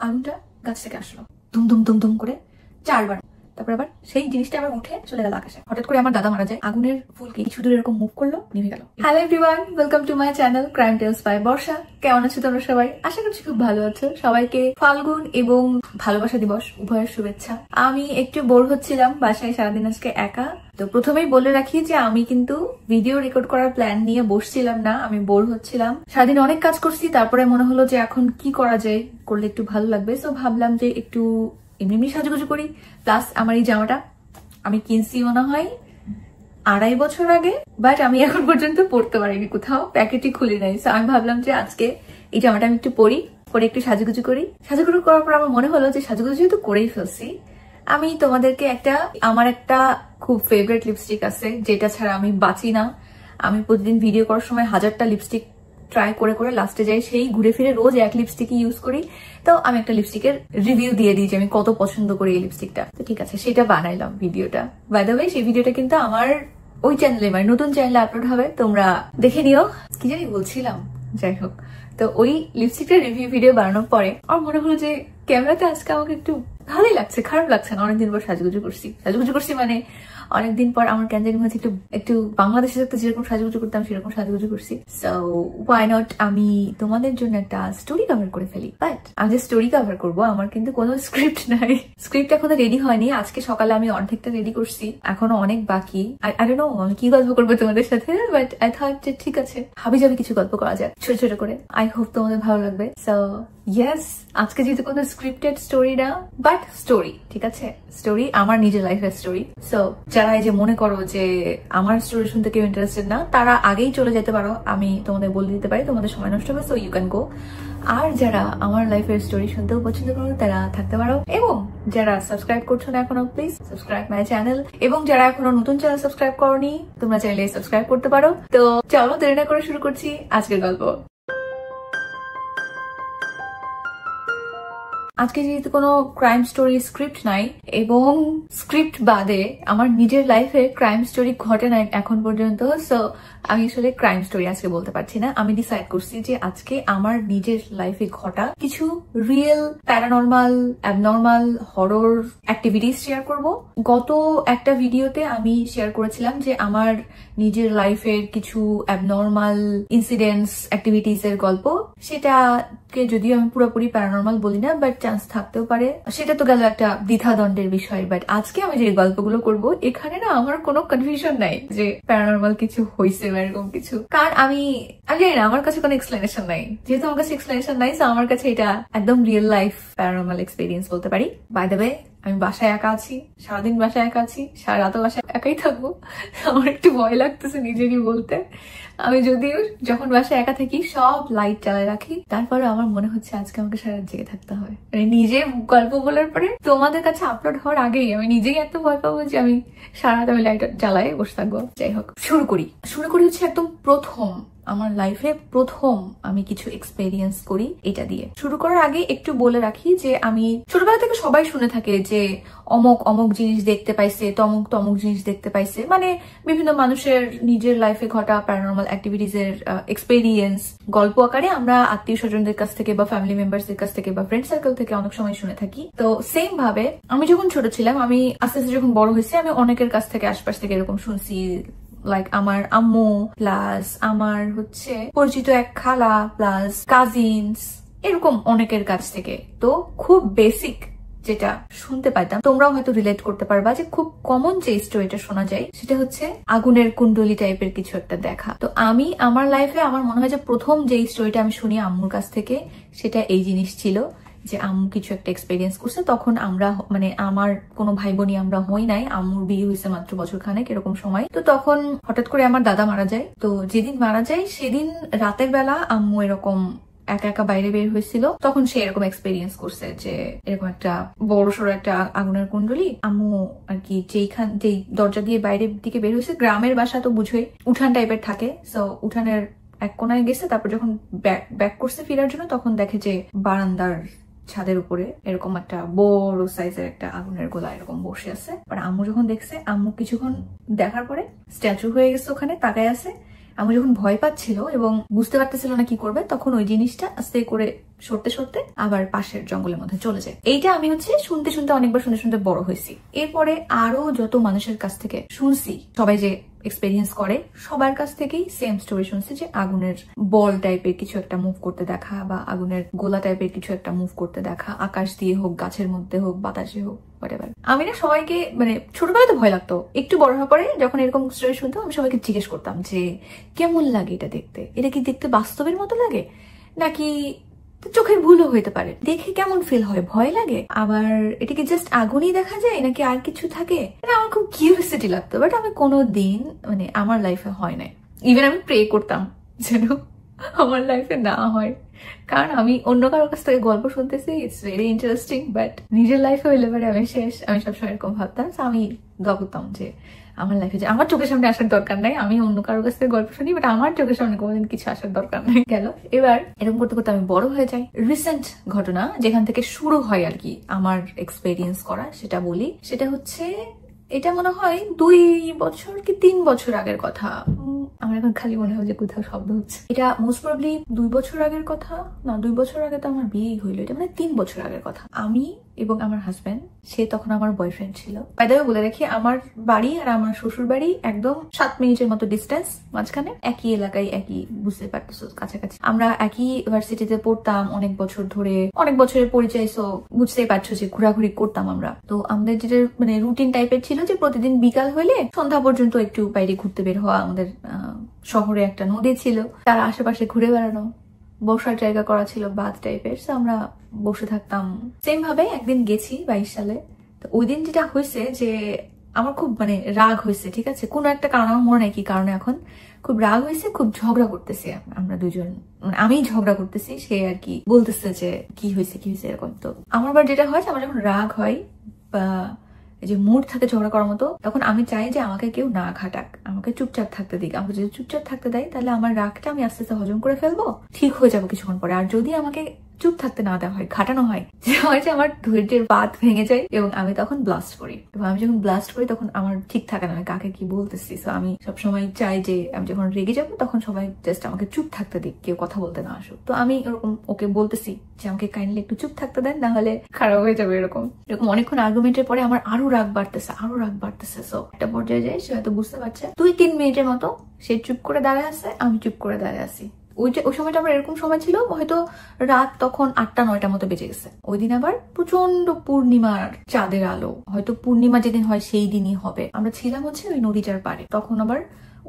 আগুনটা গাছ থেকে আসলো দুম দুম দুম দুম করে 4 বার। তারপর আবার সেই জিনিসটা আবার উঠে চলে গেল আকাশে। হঠাৎ করে আমার দাদা মারা যায়, আগুনের ফুলকি কিছু দূর এরকম মুভ করলো, নিভে গেল। Hello everyone, welcome to my channel crime tales by Barsha. কেমন আছো তোমরা সবাই? আশা করছি খুব ভালো আছো। সবাইকে ফাল্গুন এবং ভালোবাসা দিবস উভয়ের শুভেচ্ছা। আমি একটু বোর হচ্ছিলাম বাসায় সারাদিন আজকে একা। তো প্রথমেই বলে রাখি যে আমি কিন্তু ভিডিও রেকর্ড করার প্ল্যান নিয়ে বসছিলাম না, আমি বোর হচ্ছিলাম। সারাদিন অনেক কাজ করছি, তারপরে মনে হলো যে এখন কি করা যায়, করলে একটু ভালো লাগবে। সো ভাবলাম যে একটু এমনি সাজুগুজু করি। প্লাস আমার এই জামাটা আমি কিনছি মনে হয় 2.5 বছর আগে, বাট আমি এখন পর্যন্ত পরতে পারিনি, কোথাও প্যাকেটই খুলি নাই। সো আমি ভাবলাম যে আজকে এই জামাটা আমি একটু পরি, পরে একটু সাজুগুজু করি। সাজুগুজু করার পর আমার মনে হলো যে সাজুগুজু যেহেতু করেই ফেলছি, আমি তোমাদেরকে আমার একটা খুব ফেভারিট লিপস্টিক আছে যেটা ছাড়া আমি বাঁচি না। আমি প্রতিদিন ভিডিও করার সময় 1000টা লিপস্টিক ট্রাই করে করে লাস্টে যাই সেই ঘুরে ফিরে রোজ এক লিপস্টিকই ইউজ করি। তো আমি একটা লিপস্টিকের রিভিউ দিয়ে দিই যে আমি কত পছন্দ করি এই লিপস্টিকটা। তো ঠিক আছে, সেটা বানাইলাম ভিডিওটা। বাই দ্য ওয়ে সেই ভিডিওটা কিন্তু আমার ওই চ্যানেলে, মানে নতুন চ্যানেলে আপলোড হবে, তোমরা দেখে নিও। কি জানি বলছিলাম, যাই হোক। তো ওই লিপস্টিকটার রিভিউ ভিডিও বানানোর পরে আমার মনে হলো যে ক্যামেরাতে আজকে আমাকে একটু ভালোই লাগছে, খারাপ লাগছে না। অনেকদিন পর সাজুগুজু করছি মানে অনেকদিন পর আমার কেন জানি হচ্ছে একটু বাংলাদেশে থাকতে যেরকম সাজুগুজু করতাম সেরকম সাজুগুজু করছি। সো ওয়াই নট আমি তোমাদের জন্য একটা স্টোরি কভার করে ফেলি। বাট আমি যে স্টোরি কভার করবো, আমার কিন্তু কোনো স্ক্রিপ্ট নাই। স্ক্রিপ্ট এখনো রেডি হয়নি। আজকে সকালে আমি অর্ধেকটা রেডি করছি, এখনো অনেক বাকি। আই ডোন্ট নো আমি কি গল্প করবো তোমাদের সাথে, বাট আই থট যে ঠিক আছে হাবি যাবি কিছু গল্প করা যায় ছোট ছোট করে। আই হোপ তোমাদের ভালো লাগবে। সো ইয়েস, আজকে যেহেতু কোনো স্ক্রিপ্টেড স্টোরি না, বাট স্টোরি, ঠিক আছে, স্টোরি আমার নিজের লাইফের স্টোরি। সো যারা এই যে মনে করো যে আমার স্টোরি শুনতে কেউ ইন্টারেস্টেড না, তারা আগেই চলে যেতে পারো, আমি তোমাদের বলে দিতে পারি, তোমাদের সময় নষ্ট হবে, সো ইউ ক্যান গো। আর যারা আমার লাইফের স্টোরি শুনতেও পছন্দ করো তারা থাকতে পারো। এবং যারা সাবস্ক্রাইব করছো না এখনো, প্লিজ সাবস্ক্রাইব মাই চ্যানেল। এবং যারা এখনো নতুন চ্যানেল সাবস্ক্রাইব করোনি, তোমরা চাইলে সাবস্ক্রাইব করতে পারো। তো চলো দেরি না করে শুরু করছি আজকের গল্প। আজকে যেহেতু কোনো ক্রাইম স্টোরি স্ক্রিপ্ট নাই, এবং স্ক্রিপ্ট বাদে আমার নিজের লাইফে ক্রাইম স্টোরি ঘটে নাই এখন পর্যন্ত, সো আমি আসলে ক্রাইম স্টোরি আজকে বলতে পারছি না। আমি ডিসাইড করছি যে আজকে আমার নিজের লাইফে ঘটা কিছু real paranormal, abnormal, horror activities share করব। গত একটা ভিডিওতে আমি শেয়ার করেছিলাম যে আমার নিজের লাইফের কিছু অ্যাবনর্মাল ইনসিডেন্টস, অ্যাক্টিভিটিস এর গল্প। সেটাকে যদিও আমি পুরোপুরি প্যারানর্মাল বলি না, বাট চান্স থাকতেও পারে। সেটা তো গেল একটা দ্বিধাদ্বন্দ্বের বিষয়। বাট আজকে আমি যে গল্পগুলো করব, এখানে না আমার কোনো কনফিউশন নাই যে প্যারানর্মাল কিছু হয়েছে বা এরকম কিছু। কারণ আমি জানি না, আমার কাছে কোনো এক্সপ্লেনেশন নাই। যেহেতু আমার কাছে এক্সপ্লেনেশন নাই, আমার কাছে এটা একদম রিয়েল লাইফ প্যারানর্মাল এক্সপিরিয়েন্স বলতে পারি। বাই দ্য ওয়ে, আমি বাসায় একা আছি, সারাদিন বাসায় একা আছি, সারা রাতও বাসায় একাই থাকবো। আমার একটু ভয় লাগতেছে নিজেরই বলতে। আমি যদিও যখন বাসায় একা থাকি সব লাইট চালায় রাখি, তারপরে আমার মনে হচ্ছে আজকে আমাকে সারা রাত জেগে থাকতে হবে। মানে নিজে গল্প বলার পরে তোমাদের কাছে আপলোড হওয়ার আগেই আমি নিজেই এত ভয় পাবো যে আমি সারা রাত আমি লাইট জ্বালায় বসে থাকবো। যাই হোক, শুরু করি হচ্ছে একদম প্রথম, আমার লাইফে প্রথম আমি কিছু এক্সপেরিয়েন্স করি এটা দিয়ে। শুরু করার আগে একটু বলে রাখি যে আমি ছোটবেলা থেকে সবাই শুনে থাকে যে অমুক অমুক জিনিস দেখতে পাইছে, তমুক তমুক জিনিস দেখতে পাইছে, মানে বিভিন্ন মানুষের নিজের লাইফে ঘটা প্যারানর্মাল অ্যাক্টিভিটিস এর এক্সপেরিয়েন্স গল্প আকারে আমরা আত্মীয় স্বজনদের কাছ থেকে বা ফ্যামিলি মেম্বারসদের কাছ থেকে বা ফ্রেন্ড সার্কেল থেকে অনেক সময় শুনে থাকি। তো সেম ভাবে আমি যখন ছোট ছিলাম, আমি আস্তে আস্তে যখন বড় হয়েছি, আমি অনেকের কাছ থেকে আশপাশ থেকে এরকম শুনছি। লাইক আমার আম্মু প্লাস আমার হচ্ছে পরিচিত এক খালা প্লাস কাজিনস, এরকম অনেকের কাছ থেকে। তো খুব বেসিক যেটা শুনতে পাইতাম, তোমরাও হয়তো রিলেট করতে পারবা, যে খুব কমন যে স্টোরিটা শোনা যায় সেটা হচ্ছে আগুনের কুণ্ডলি টাইপের কিছু একটা দেখা। তো আমি আমার লাইফে আমার মনে হয় যে প্রথম যে স্টোরিটা আমি শুনি আম্মুর কাছ থেকে, সেটা এই জিনিস ছিল যে আম্মু কিছু একটা এক্সপেরিয়েন্স করছে। তখন আমরা, মানে আমার কোনো ভাই বোনই আমরা হই নাই, আম্মুর বিয়ে হয়েছে মাত্র বছর খানেক এরকম সময়। তো তখন হঠাৎ করে আমার দাদা মারা যায়। তো যেদিন মারা যায় সেদিন রাতের বেলা আম্মু এরকম একা একা বাইরে বের হয়েছিল। তখন সে এরকম এক্সপেরিয়েন্স করছে যে এরকম একটা বড় সড়ো একটা আগুনের কুণ্ডলী। আম্মু আর কি যেই দরজা দিয়ে বাইরের দিকে বের হয়েছে, গ্রামের বাসা তো বুঝোই উঠান টাইপের থাকে, সো উঠানের এক কোনায় গেছে। তারপর যখন ব্যাক করছে ফেরার জন্য, তখন দেখে যে বারান্দার ছাদের উপরে এরকম একটা বড় সাইজের একটা আগুনের গোলা এরকম বসে আছে। আম্মু যখন দেখছে, আম্মু কিছুক্ষণ দেখার পরে স্ট্যাচু হয়ে গেছে, ওখানে তাকায় আছে। আমার যখন ভয় পাচ্ছিল এবং বুঝতে পারতেছিল না কি করবে, তখন ওই জিনিসটা আস্তে করে সরতে সরতে আবার পাশের জঙ্গলের মধ্যে চলে যায়। এইটা আমি শুনতে শুনতে অনেকবার শুনতে শুনতে বড় হয়েছি। এরপরে আরো যত মানুষের কাছ থেকে শুনছি, সবাই যে এক্সপেরিয়েন্স করে সবার কাছ থেকেই সেম স্টোরি শুনছি যে আগুনের বল টাইপের কিছু একটা মুভ করতে দেখা বা আগুনের গোলা টাইপের কিছু একটা মুভ করতে দেখা, আকাশ দিয়ে হোক, গাছের মধ্যে হোক, বাতাসে হোক, হোয়াটএভার। আমি না সবাইকে ছোটবেলায় তো ভয় লাগতো, একটু বড় হওয়ার পরে যখন এরকম স্টোরি শুনতাম আমি সবাইকে জিজ্ঞেস করতাম যে কেমন লাগে এটা দেখতে, এটা কি দেখতে বাস্তবের মতো লাগে নাকি চোখের ভুলও হইতে পারে, দেখে কেমন ফিল হয়, ভয় লাগে, আবার এটা কি জাস্ট আগুনই দেখা যায় নাকি আর কিছু থাকে, আমার খুব কিউরিওসিটি লাগতো। বাট আমি কোনোদিন আমার লাইফে হয় নাই। ইভেন আমি প্রে করতাম যেন আমার লাইফে না হয়, কারণ আমি অন্য কারোর কাছ থেকে গল্প শুনতেছি, ইটস ভেরি ইন্টারেস্টিং, বাট নিজের লাইফে হইলে পরে আমি শেষ। আমি সবসময় এরকম ভাবতাম, আমি দোয়া করতাম যে আমার লাইফে যে আমার চোখের সামনে আসার দরকার নাই, আমি অন্য কারোর কাছ থেকে গল্প শুনি, বাট আমার চোখের সামনে কোনোদিন কিছু আসার দরকার নাই। গেল এবার এরকম করতে করতে আমি বড় হয়ে যাই। রিসেন্ট ঘটনা যেখান থেকে শুরু হয় আর কি আমার এক্সপেরিয়েন্স করা, সেটা বলি। সেটা হচ্ছে, এটা মনে হয় 2 বছর কি 3 বছর আগের কথা। আমার এখন খালি মনে হয় যে কোথাও শব্দ হচ্ছে। এটা মোস্ট প্রবাবলি 2 বছর আগের কথা না, 2 বছর আগে তো আমার বিয়ে হইলো, এটা 3 বছর আগের কথা। আমি এবং আমার হাজবেন্ড, সে তখন আমার বয়ফ্রেন্ড ছিল। বাই দ্য ওয়ে বলে রাখি, আমার বাড়ি আর আমার শ্বশুর বাড়ি একদম 7 মিনিটের মতো ডিস্টেন্স, মাঝখানে একই এলাকায়, একই, বুঝতে পারতেছো, কাছাকাছি। আমরা একই ইউনিভার্সিটিতে পড়তাম অনেক বছর ধরে, অনেক বছরের পরিচয়, সো বুঝতেই পারছো যে ঘোরাঘুরি করতাম আমরা। তো আমাদের যেটা রুটিন টাইপের ছিল যে প্রতিদিন বিকাল হইলে সন্ধ্যা পর্যন্ত একটু বাইরে ঘুরতে বের হওয়া। আমাদের শহরে একটা নদী ছিল, তার আশেপাশে ঘুরে বেড়ানো, বসার জায়গা করা ছিল বাঁধ টাইপের, আমরা বসে থাকতাম। সেম ভাবে একদিন গেছি 22 সালে। তো ওই দিন যেটা হয়েছে যে আমার খুব রাগ হয়েছে, ঠিক আছে, কোনো একটা কারণ, আমার মনে নাই কি কারণে, এখন খুব রাগ হয়েছে, খুব ঝগড়া করতেছি আমরা দুজন, আমি ঝগড়া করতেছি, সে আর কি বলতেছে যে কি হয়েছে এরকম। তো আমার আবার যেটা হয়, আমার যখন রাগ হয় বা যে মুড থাকে ঝগড়া করার মতো, তখন আমি চাই যে আমাকে কেউ না খাটাক, আমাকে চুপচাপ থাকতে দিক। আমাকে যদি চুপচাপ থাকতে দেয় তাহলে আমার রাগটা আমি আস্তে আস্তে হজম করে ফেলবো, ঠিক হয়ে যাবো কিছুক্ষণ পরে। আর যদি আমাকে চুপ থাকতে না দেওয়া হয়, খাটানো হয়, যে আমার ধৈর্যের বাঁধ ভেঙে যায় এবং আমি তখন ব্লাস্ট করি। এবং আমি যখন ব্লাস্ট করি তখন আমার ঠিক থাকে না আমি কাকে কি বলতেছি। তো আমি সবসময় চাই যে আমি যখন রেগে যাবো তখন সবাই জাস্ট আমাকে চুপ থাকতে দিক, কেউ কথা বলতে না আসুক। তো আমি এরকম ওকে বলতেছি যে আমাকে কাইন্ডলি একটু চুপ থাকতে দেন, না হলে খারাপ হয়ে যাবে। এরকম অনেকক্ষণ আর্গুমেন্টের পরে আমার আরো রাগ বাড়তেছে। সো একটা পর্যায়ে যায়, সে হয়তো বুঝতে পারছে, 2-3 মিনিটের মতো সে চুপ করে দাঁড়ায় আছে, আমি চুপ করে দাঁড়ায় আছি। ওই সময়টা আমার এরকম সময় ছিল, হয়তো রাত তখন 8টা-9টার মতো বেজে গেছে। ওই দিন আবার প্রচন্ড পূর্ণিমার চাঁদের আলো, হয়তো পূর্ণিমা যেদিন হয় সেই দিনই হবে। আমরা ছিলাম ওই নদীটার পাড়ে। তখন আবার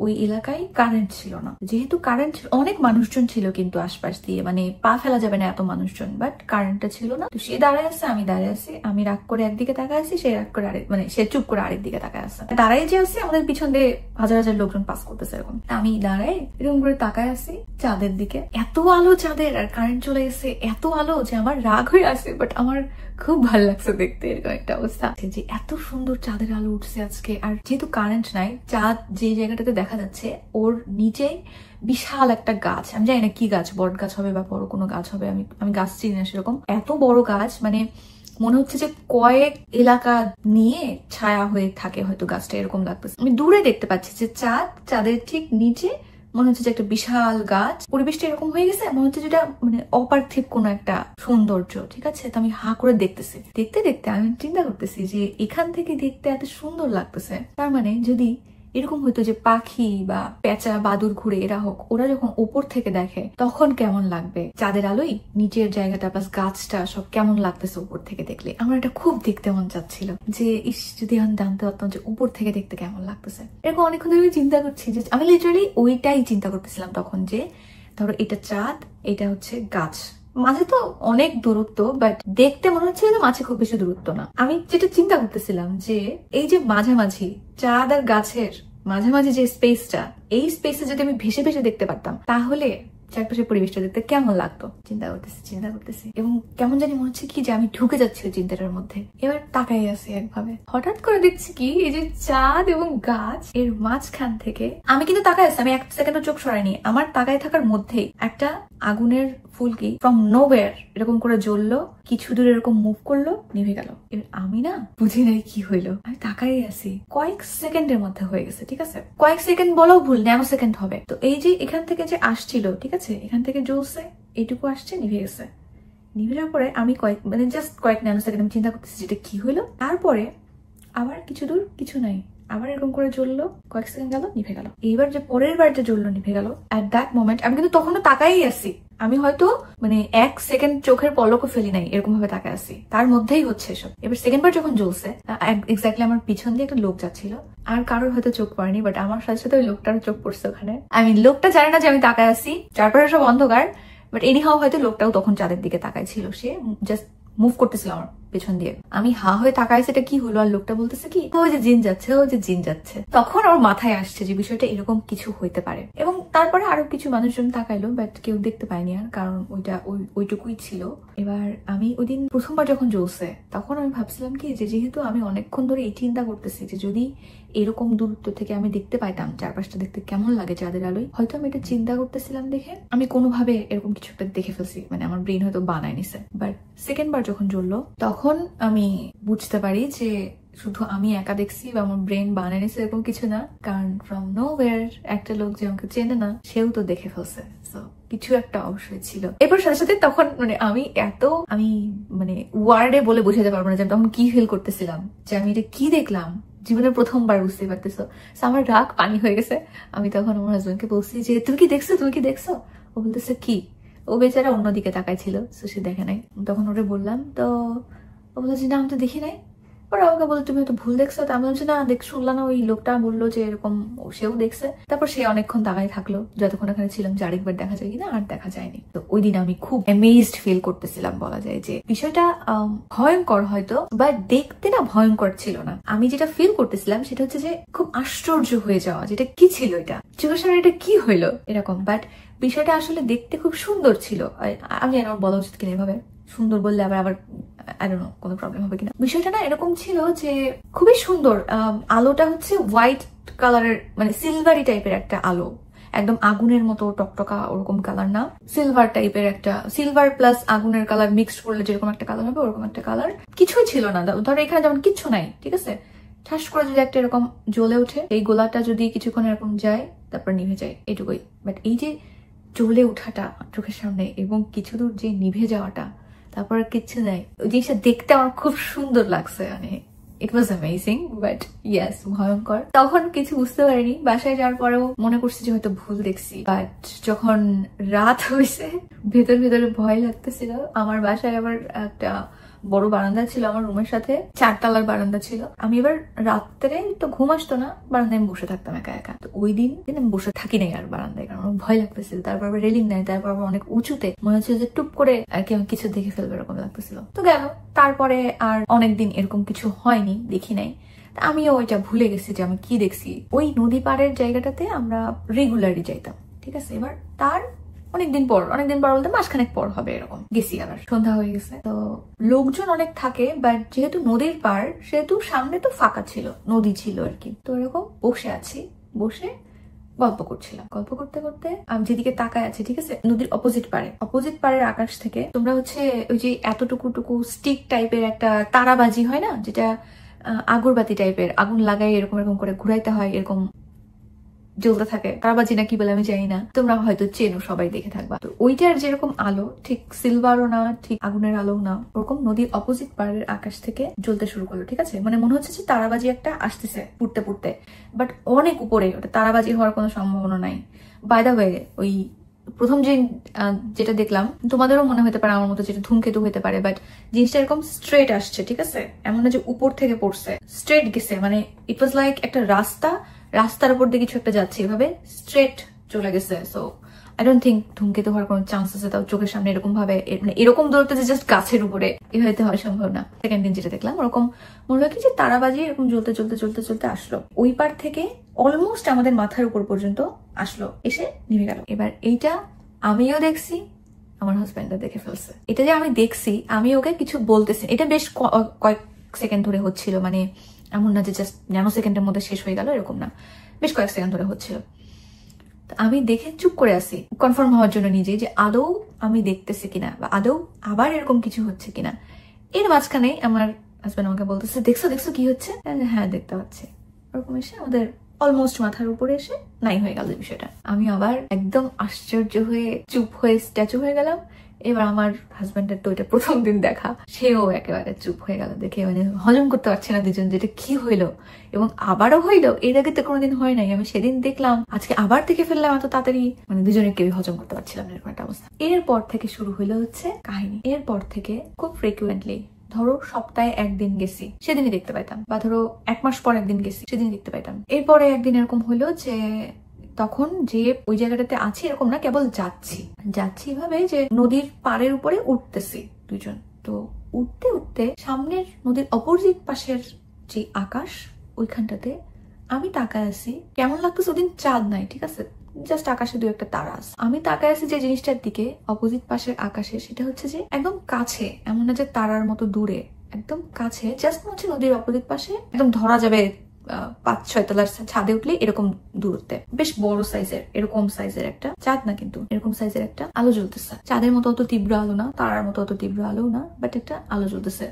ওই এলাকায় কারেন্ট ছিল না, যেহেতু কারেন্ট অনেক মানুষজন ছিল কিন্তু আশপাশ দিয়ে, পা ফেলা যাবে না এত মানুষজন, বাট কারেন্টটা ছিল না। তো সে দাঁড়ায় আছে, আমি দাঁড়ায় আছি, আমি রাগ করে একদিকে তাকায় আছি, সে রাগ করে সে চুপ করে আরেক দিকে তাকায় আছে। দাঁড়ায় যে আছি, আমাদের পিছন দিয়ে হাজার হাজার লোকজন পাস করতেছে এরকম। আমি দাঁড়ায় এরকম করে তাকায় আছি চাঁদের দিকে, এত আলো চাঁদের, আর কারেন্ট চলে গেছে, এত আলো যে আমার রাগ হয়ে আছে, বাট আমার খুব ভালো লাগছে দেখতে এরকম একটা অবস্থা যে এত সুন্দর চাঁদের আলো উঠছে আজকে। আর যেহেতু কারেন্ট নাই, চাঁদ যে জায়গাটাতে দেখা যাচ্ছে ওর নিচে বিশাল একটা গাছ, আমি জানি না কি গাছ, বট গাছ হবে বা বড় কোনো গাছ হবে, আমি গাছ চিনি না সেরকম। এত বড় গাছ, মনে হচ্ছে যে কয়েক এলাকা নিয়ে ছায়া হয়ে থাকে হয়তো গাছটা, এরকম লাগতেছে। আমি দূরে দেখতে পাচ্ছি যে চাঁদের ঠিক নিচে মনে হচ্ছে যে একটা বিশাল গাছ। পরিবেশটা এরকম হয়ে গেছে, মনে হচ্ছে যেটা অপার্থিব কোনো একটা সৌন্দর্য, ঠিক আছে। তো আমি হা করে দেখতেছি, দেখতে দেখতে আমি চিন্তা করতেছি যে এখান থেকে দেখতে এত সুন্দর লাগতেছে, তার যদি এরকম হইতো যে পাখি বা পেঁচা বাদুর ঘুরে এরা হোক, ওরা যখন উপর থেকে দেখে তখন কেমন লাগবে, চাঁদের আলোয় নিচের জায়গাটা প্লাস গাছটা সব কেমন লাগতেছে উপর থেকে দেখলে। আমার এটা খুব দেখতে মন চাচ্ছিল যে ইস, যদি আমি জানতে পারতাম যে উপর থেকে দেখতে কেমন লাগতেছে। এরকম অনেকক্ষণ ধরে চিন্তা করছি যে আমি লিটারালি ওইটাই চিন্তা করতেছিলাম তখন, যে ধরো এটা চাঁদ, এটা হচ্ছে গাছ, মাঝে তো অনেক দূরত্ব, বাট দেখতে মনে হচ্ছে যে মাঝে খুব বেশি দূরত্ব না। আমি যেটা চিন্তা করতেছিলাম যে এই যে মাঝামাঝি চাঁদ আর গাছের মাঝামাঝি যে স্পেসটা, এই স্পেসে যদি আমি ভেসে ভেসে দেখতে পারতাম তাহলে চারপাশের পরিবেশটা দেখতে কেমন লাগতো। চিন্তা করতেছি এবং কেমন জানি মনে হচ্ছে কি যে আমি ঢুকে যাচ্ছি ওই চিন্তাটার মধ্যে। এবার তাকাই আছি একভাবে, হঠাৎ করে দেখছি কি এই যে চাঁদ এবং গাছ এর মাঝখান থেকে, আমি কিন্তু তাকাই আছি, আমি 1 সেকেন্ডও চোখ সরাইনি, আমার তাকায় থাকার মধ্যেই একটা আগুনের ফুলকি ফ্রম নোওয়্যার এরকম করে জ্বললো, কিছু দূর এরকম মুভ করলো, নিভে গেল। আমি না বুঝি নাই কি হইলো, আমি তাকাই আছি, কয়েক সেকেন্ডের মধ্যে হয়ে গেছে, ঠিক আছে, কয়েক সেকেন্ড বলাও ভুল, ন্যানো সেকেন্ড হবে। তো এই যে এখান থেকে যে আসছিল, ঠিক আছে, এখান থেকে জ্বলছে, এইটুকু আসছে, নিভে গেছে। নিভে যাওয়ার পরে আমি জাস্ট কয়েক ন্যানো সেকেন্ড আমি চিন্তা করতেছি যেটা কি হইলো। তারপরে আবার কিছু দূর কিছু নাই, আবার এরকম করে জ্বললো, কয়েক সেকেন্ড গেল, নিভে গেল। এইবার যে পরের বার যে জ্বললো, নিভে গেল। অ্যাট দ্যাট মোমেন্ট আমি কিন্তু তখনও তাকাই আছি, আমি হয়তো এক সেকেন্ড চোখের পলকও ফেলি নাই, এরকম ভাবে তাকায় আছি, তার মধ্যেই হচ্ছে এসব। এবার সেকেন্ড বার যখন জ্বলছে, এক্স্যাক্টলি আমার পিছন দিয়ে একটা লোক যাচ্ছিল, আর কারোর হয়তো চোখ পড়েনি, বাট আমার সাথে সাথে ওই লোকটারও চোখ পড়ছে ওখানে। লোকটা জানে না যে আমি তাকায় আছি, চারপাশে সব অন্ধকার, বাট এনিহাও হয়তো লোকটাও তখন চাঁদের দিকে তাকায় ছিল, সে জাস্ট মুভ করতেছিল আমার পেছন দিয়ে। আমি হা হয়ে তাকাই, সেটা কি হলো, আর লোকটা বলতেছে কি, ওই যে জিন যাচ্ছে, ওই যে জিন যাচ্ছে। তখন ওর মাথায় আসছে যে বিষয়টা এরকম কিছু হইতে পারে, এবং তারপরে আরো কিছু মানুষজন তাকাইলো, বাট কেউ দেখতে পায়নি আর, কারণ ওইটুকুই ছিল। এবার আমি ওই দিন প্রথমবার যখন জ্বলছে, তখন আমি ভাবছিলাম কি, যে যেহেতু আমি অনেকক্ষণ ধরে এই চিন্তা করতেছি যে যদি এরকম দূরত্ব থেকে আমি দেখতে পাইতাম চারপাশটা দেখতে কেমন লাগে চাঁদের আলোয়, হয়তো আমি এটা চিন্তা করতেছিলাম দেখে আমি কোনোভাবে এরকম কিছু একটা দেখে ফেলছি, আমার ব্রেন হয়তো বানায় নিছে। বাট সেকেন্ড বার যখন জ্বললো, তখন আমি বুঝতে পারি যে শুধু আমি একা দেখছি বা আমার ব্রেন বানিয়ে নিছে এরকম কিছু না, কারণ ফ্রম নোওয়্যার একটা লোক যে আমাকে চেনে না, সেও তো দেখে ফেলছে। কিছু একটা অবশ্যই ছিল। এরপর সাথে সাথে তখন আমি ওয়ার্ডে বলে বোঝাতে পারবো না যে তখন কি ফিল করতেছিলাম, যে আমি এটা কি দেখলাম, জীবনের প্রথমবার, বুঝতে পারতেছো। আমার রাগ পানি হয়ে গেছে। আমি তখন আমার হাজবেন্ডকে বলছি যে তুমি কি দেখছো, তুমি কি দেখছো? ও বলতেছে কি, ও বেচারা অন্যদিকে তাকাই ছিল, সে দেখে নাই। তখন ওরে বললাম, তো ও বলছে না আমি তো দেখি নাই। ওরা আমাকে বলে তুমি হয়তো ভুল দেখছো। তো আমি বলছি না, শুনলাম না, ওই লোকটা বললো যে এরকম সেও দেখছে। তারপর সে অনেকক্ষণ তাকাই থাকলো, যতক্ষণ এখানে ছিলাম, যে আরেকবার দেখা যায় কিনা, আর দেখা যায়নি। তো ওই দিন আমি খুব অ্যামেজড ফিল করতেছিলাম, বলা যায় যে বিষয়টা ভয়ঙ্কর হয়তো, বা দেখতে না ভয়ঙ্কর ছিল না। আমি যেটা ফিল করতেছিলাম সেটা হচ্ছে যে খুব আশ্চর্য হয়ে যাওয়া, যেটা কি ছিল, এটা চোখের সামনে এটা কি হইলো এরকম। বাট বিষয়টা আসলে দেখতে খুব সুন্দর ছিল। আমি আমার বলা উচিত কিনা এভাবে, সুন্দর বললে আবার I don't know কোনো প্রবলেম হবে কিনা। বিষয়টা না এরকম ছিল যে খুবই সুন্দর। আলোটা হচ্ছে হোয়াইট কালারের, সিলভারি টাইপের একটা আলো, একদম আগুনের মতো টকটকা ওরকম কালার না, সিলভার টাইপের একটা, সিলভার প্লাস আগুনের কালার মিক্সড করলে যেরকম একটা কালার হবে, ওরকম একটা কালার। কিছুই ছিল না, ধরো এখানে যেমন কিচ্ছু নাই, ঠিক আছে, ঠাস করে যদি একটা এরকম জ্বলে ওঠে, এই গোলাটা যদি কিছুক্ষণ এরকম যায়, তারপর নিভে যায়, এটুকুই। বাট এই যে জ্বলে ওঠাটা চোখের সামনে এবং কিছু দূর যে নিভে যাওয়াটা, তারপর কিচ্ছু নাই, ওই জিনিসটা দেখতে আমার খুব সুন্দর লাগছে। ইট ওয়াজ অ্যামেজিং, বাট ইয়েস ভয়ঙ্কর। তখন কিছু বুঝতে পারিনি, বাসায় যাওয়ার পরেও মনে করছি যে হয়তো ভুল দেখছি। বাট যখন রাত হয়েছে, ভেতরে ভয় লাগতেছিল। আমার বাসায় আবার একটা বড় বারান্দা ছিল, আমার রুমের সাথে 4 তলার বারান্দা ছিল। আমি এবার রাত্রে তো ঘুম আসতো না, বারান্দায় আমি বসে থাকতাম একা একা। তো ওই দিন আমি বসে থাকি নাই আর বারান্দায়, কারণ আমার ভয় লাগতেছিল। তারপর আবার রেলিং নাই, তারপর আবার অনেক উঁচুতে, মনে হচ্ছে যে টুপ করে আর কি আমি কিছু দেখে ফেলবো এরকম লাগতেছিল। তো গেল, তারপরে আর অনেকদিন এরকম কিছু হয়নি, দেখি নাই। আমিও ওইটা ভুলে গেছি যে আমি কি দেখছি। ওই নদী পাড়ের জায়গাটাতে আমরা রেগুলারই যাইতাম, ঠিক আছে। এবার তার অনেকদিন পর বলতে মাসখানেক পর হবে এরকম গেছি। আবার সন্ধ্যা হয়ে গেছে, তো লোকজন অনেক থাকে, বাট যেহেতু নদীর পাড়, সেহেতু সামনে তো ফাঁকা ছিল, নদী ছিল আর কি। তো এরকম বসে আছি, বসে গল্প করছিলাম। গল্প করতে করতে আমি যেদিকে তাকায় আছি, ঠিক আছে, নদীর অপোজিট পাড়ের আকাশ থেকে তোমরা হচ্ছে ওই যে এতটুকু স্টিক টাইপের একটা তারাবাজি হয় না, যেটা আগরবাতি টাইপের, আগুন লাগাই এরকম করে ঘুরাইতে হয়, এরকম জ্বলতে থাকে, তারাবাজি না কি বলে আমি জানি না, তোমরা হয়তো চেনো, সবাই দেখে থাকবা। তো ওইটার যেরকম আলো, ঠিক সিলভারও না, ঠিক আগুনের আলো না, ওরকম নদীর অপোজিট পাড়ের আকাশ থেকে জ্বলতে শুরু করলো, ঠিক আছে। মনে হচ্ছে যে তারাবাজি একটা আসতেছে পুড়তে, বাট অনেক উপরে, ওটা তারাবাজি হওয়ার কোনো সম্ভাবনা নাই। বাই দা ওয়ে, ওই প্রথম যেটা দেখলাম, তোমাদেরও মনে হতে পারে আমার মতো, যেটা ধূমকেতু হতে পারে, বাট জিনিসটা এরকম স্ট্রেট আসছে, ঠিক আছে, এমন না যে উপর থেকে পড়ছে, স্ট্রেট গেছে। ইট ওয়াজ লাইক একটা রাস্তার উপর দিয়ে কিছু একটা যাচ্ছে, এভাবে স্ট্রেট চলে গেছে। সো আই ডোন্ট থিঙ্ক ধূমকেতু হওয়ার কোনো চান্স আছে, তাও চোখের সামনে এরকম ভাবে, এরকম দূরত্বে যে জাস্ট গাছের উপরে এভাবে হওয়া সম্ভব না। সেকেন্ড দিন যেটা দেখলাম, ওরকম মনে হয় কি যে তারাবাজি এরকম জ্বলতে আসলো, ওই পার থেকে অলমোস্ট আমাদের মাথার উপর পর্যন্ত আসলো, এসে নিভে গেল। এবার এইটা আমিও দেখছি, আমার হাজবেন্ডও দেখে ফেলছে। এটা যে আমি দেখছি, আমি ওকে কিছু বলতেছি, এটা বেশ কয়েক সেকেন্ড ধরে হচ্ছিল, এমন না যে জাস্ট ন্যানো সেকেন্ডের মধ্যে শেষ হয়ে গেল, এরকম না, বেশ কয়েক সেকেন্ড ধরে হচ্ছিল। আমি দেখে চুপ করে আছি কনফার্ম হওয়ার জন্য নিজে যে আদৌ আমি দেখতেছি কিনা বা আদৌ আবার এরকম কিছু হচ্ছে কিনা। এর মাঝখানে আমার হাজবেন্ড আমাকে বলতেছে দেখছো দেখছো কি হচ্ছে? হ্যাঁ দেখতে পাচ্ছি। ওরকম এসে আমাদের অলমোস্ট মাথার উপরে এসে নাই হয়ে গেল বিষয়টা। আমি আবার একদম আশ্চর্য হয়ে চুপ হয়ে স্ট্যাচু হয়ে গেলাম। এবার আমার হাজবেন্ডের তো এটা প্রথম দিন দেখা, সেও একেবারে চুপ হয়ে গেল দেখে, মানে হজম করতে পারছে না দুজন যেটা কি হইলো এবং আবারও হইলো। এর আগে তো কোনোদিন হয় নাই, আমি সেদিন দেখলাম আজকে আবার দেখে ফেললাম এত তাড়াতাড়ি, মানে দুজনে কেউ হজম করতে পারছিলাম না এরকম একটা অবস্থা। এরপর থেকে শুরু হইলো হচ্ছে কাহিনী। এরপর থেকে খুব ফ্রিকুয়েন্টলি, ধরো সপ্তাহে একদিন গেছি সেদিনই দেখতে পাইতাম, বা ধরো 1 মাস পর একদিন গেছি সেদিন দেখতে পাইতাম। এরপরে একদিন এরকম হলো যে তখন যে ওই জায়গাটাতে আছি এরকম না, কেবল যাচ্ছি ভাবে যে নদীর পাড়ের উপরে উঠতেছি দুজন। তো উঠতে উঠতে সামনের নদীর অপোজিট পাশের যে আকাশ ওইখানটাতে আমি তাকায় আছি। কেমন লাগতেছে, ওদিন চাঁদ নাই, ঠিক আছে, জাস্ট আকাশে 2-1টা তারা আছে। আমি তাকায় আছি যে জিনিসটার দিকে অপোজিট পাশের আকাশে, সেটা হচ্ছে যে একদম কাছে, এমন না যে তারার মতো দূরে, একদম কাছে, জাস্ট মনে হচ্ছে নদীর অপোজিট পাশে একদম ধরা যাবে 5-6 তলার ছাদে উঠলে এরকম দূরত্বে, বেশ বড় সাইজের, এরকম সাইজের একটা চাঁদ না কিন্তু এরকম সাইজের একটা আলো জ্বলতেছে। চাঁদের মতো অত তীব্র আলো না, তারার মতো অত তীব্র আলো না, বাট একটা আলো জ্বলতেছে,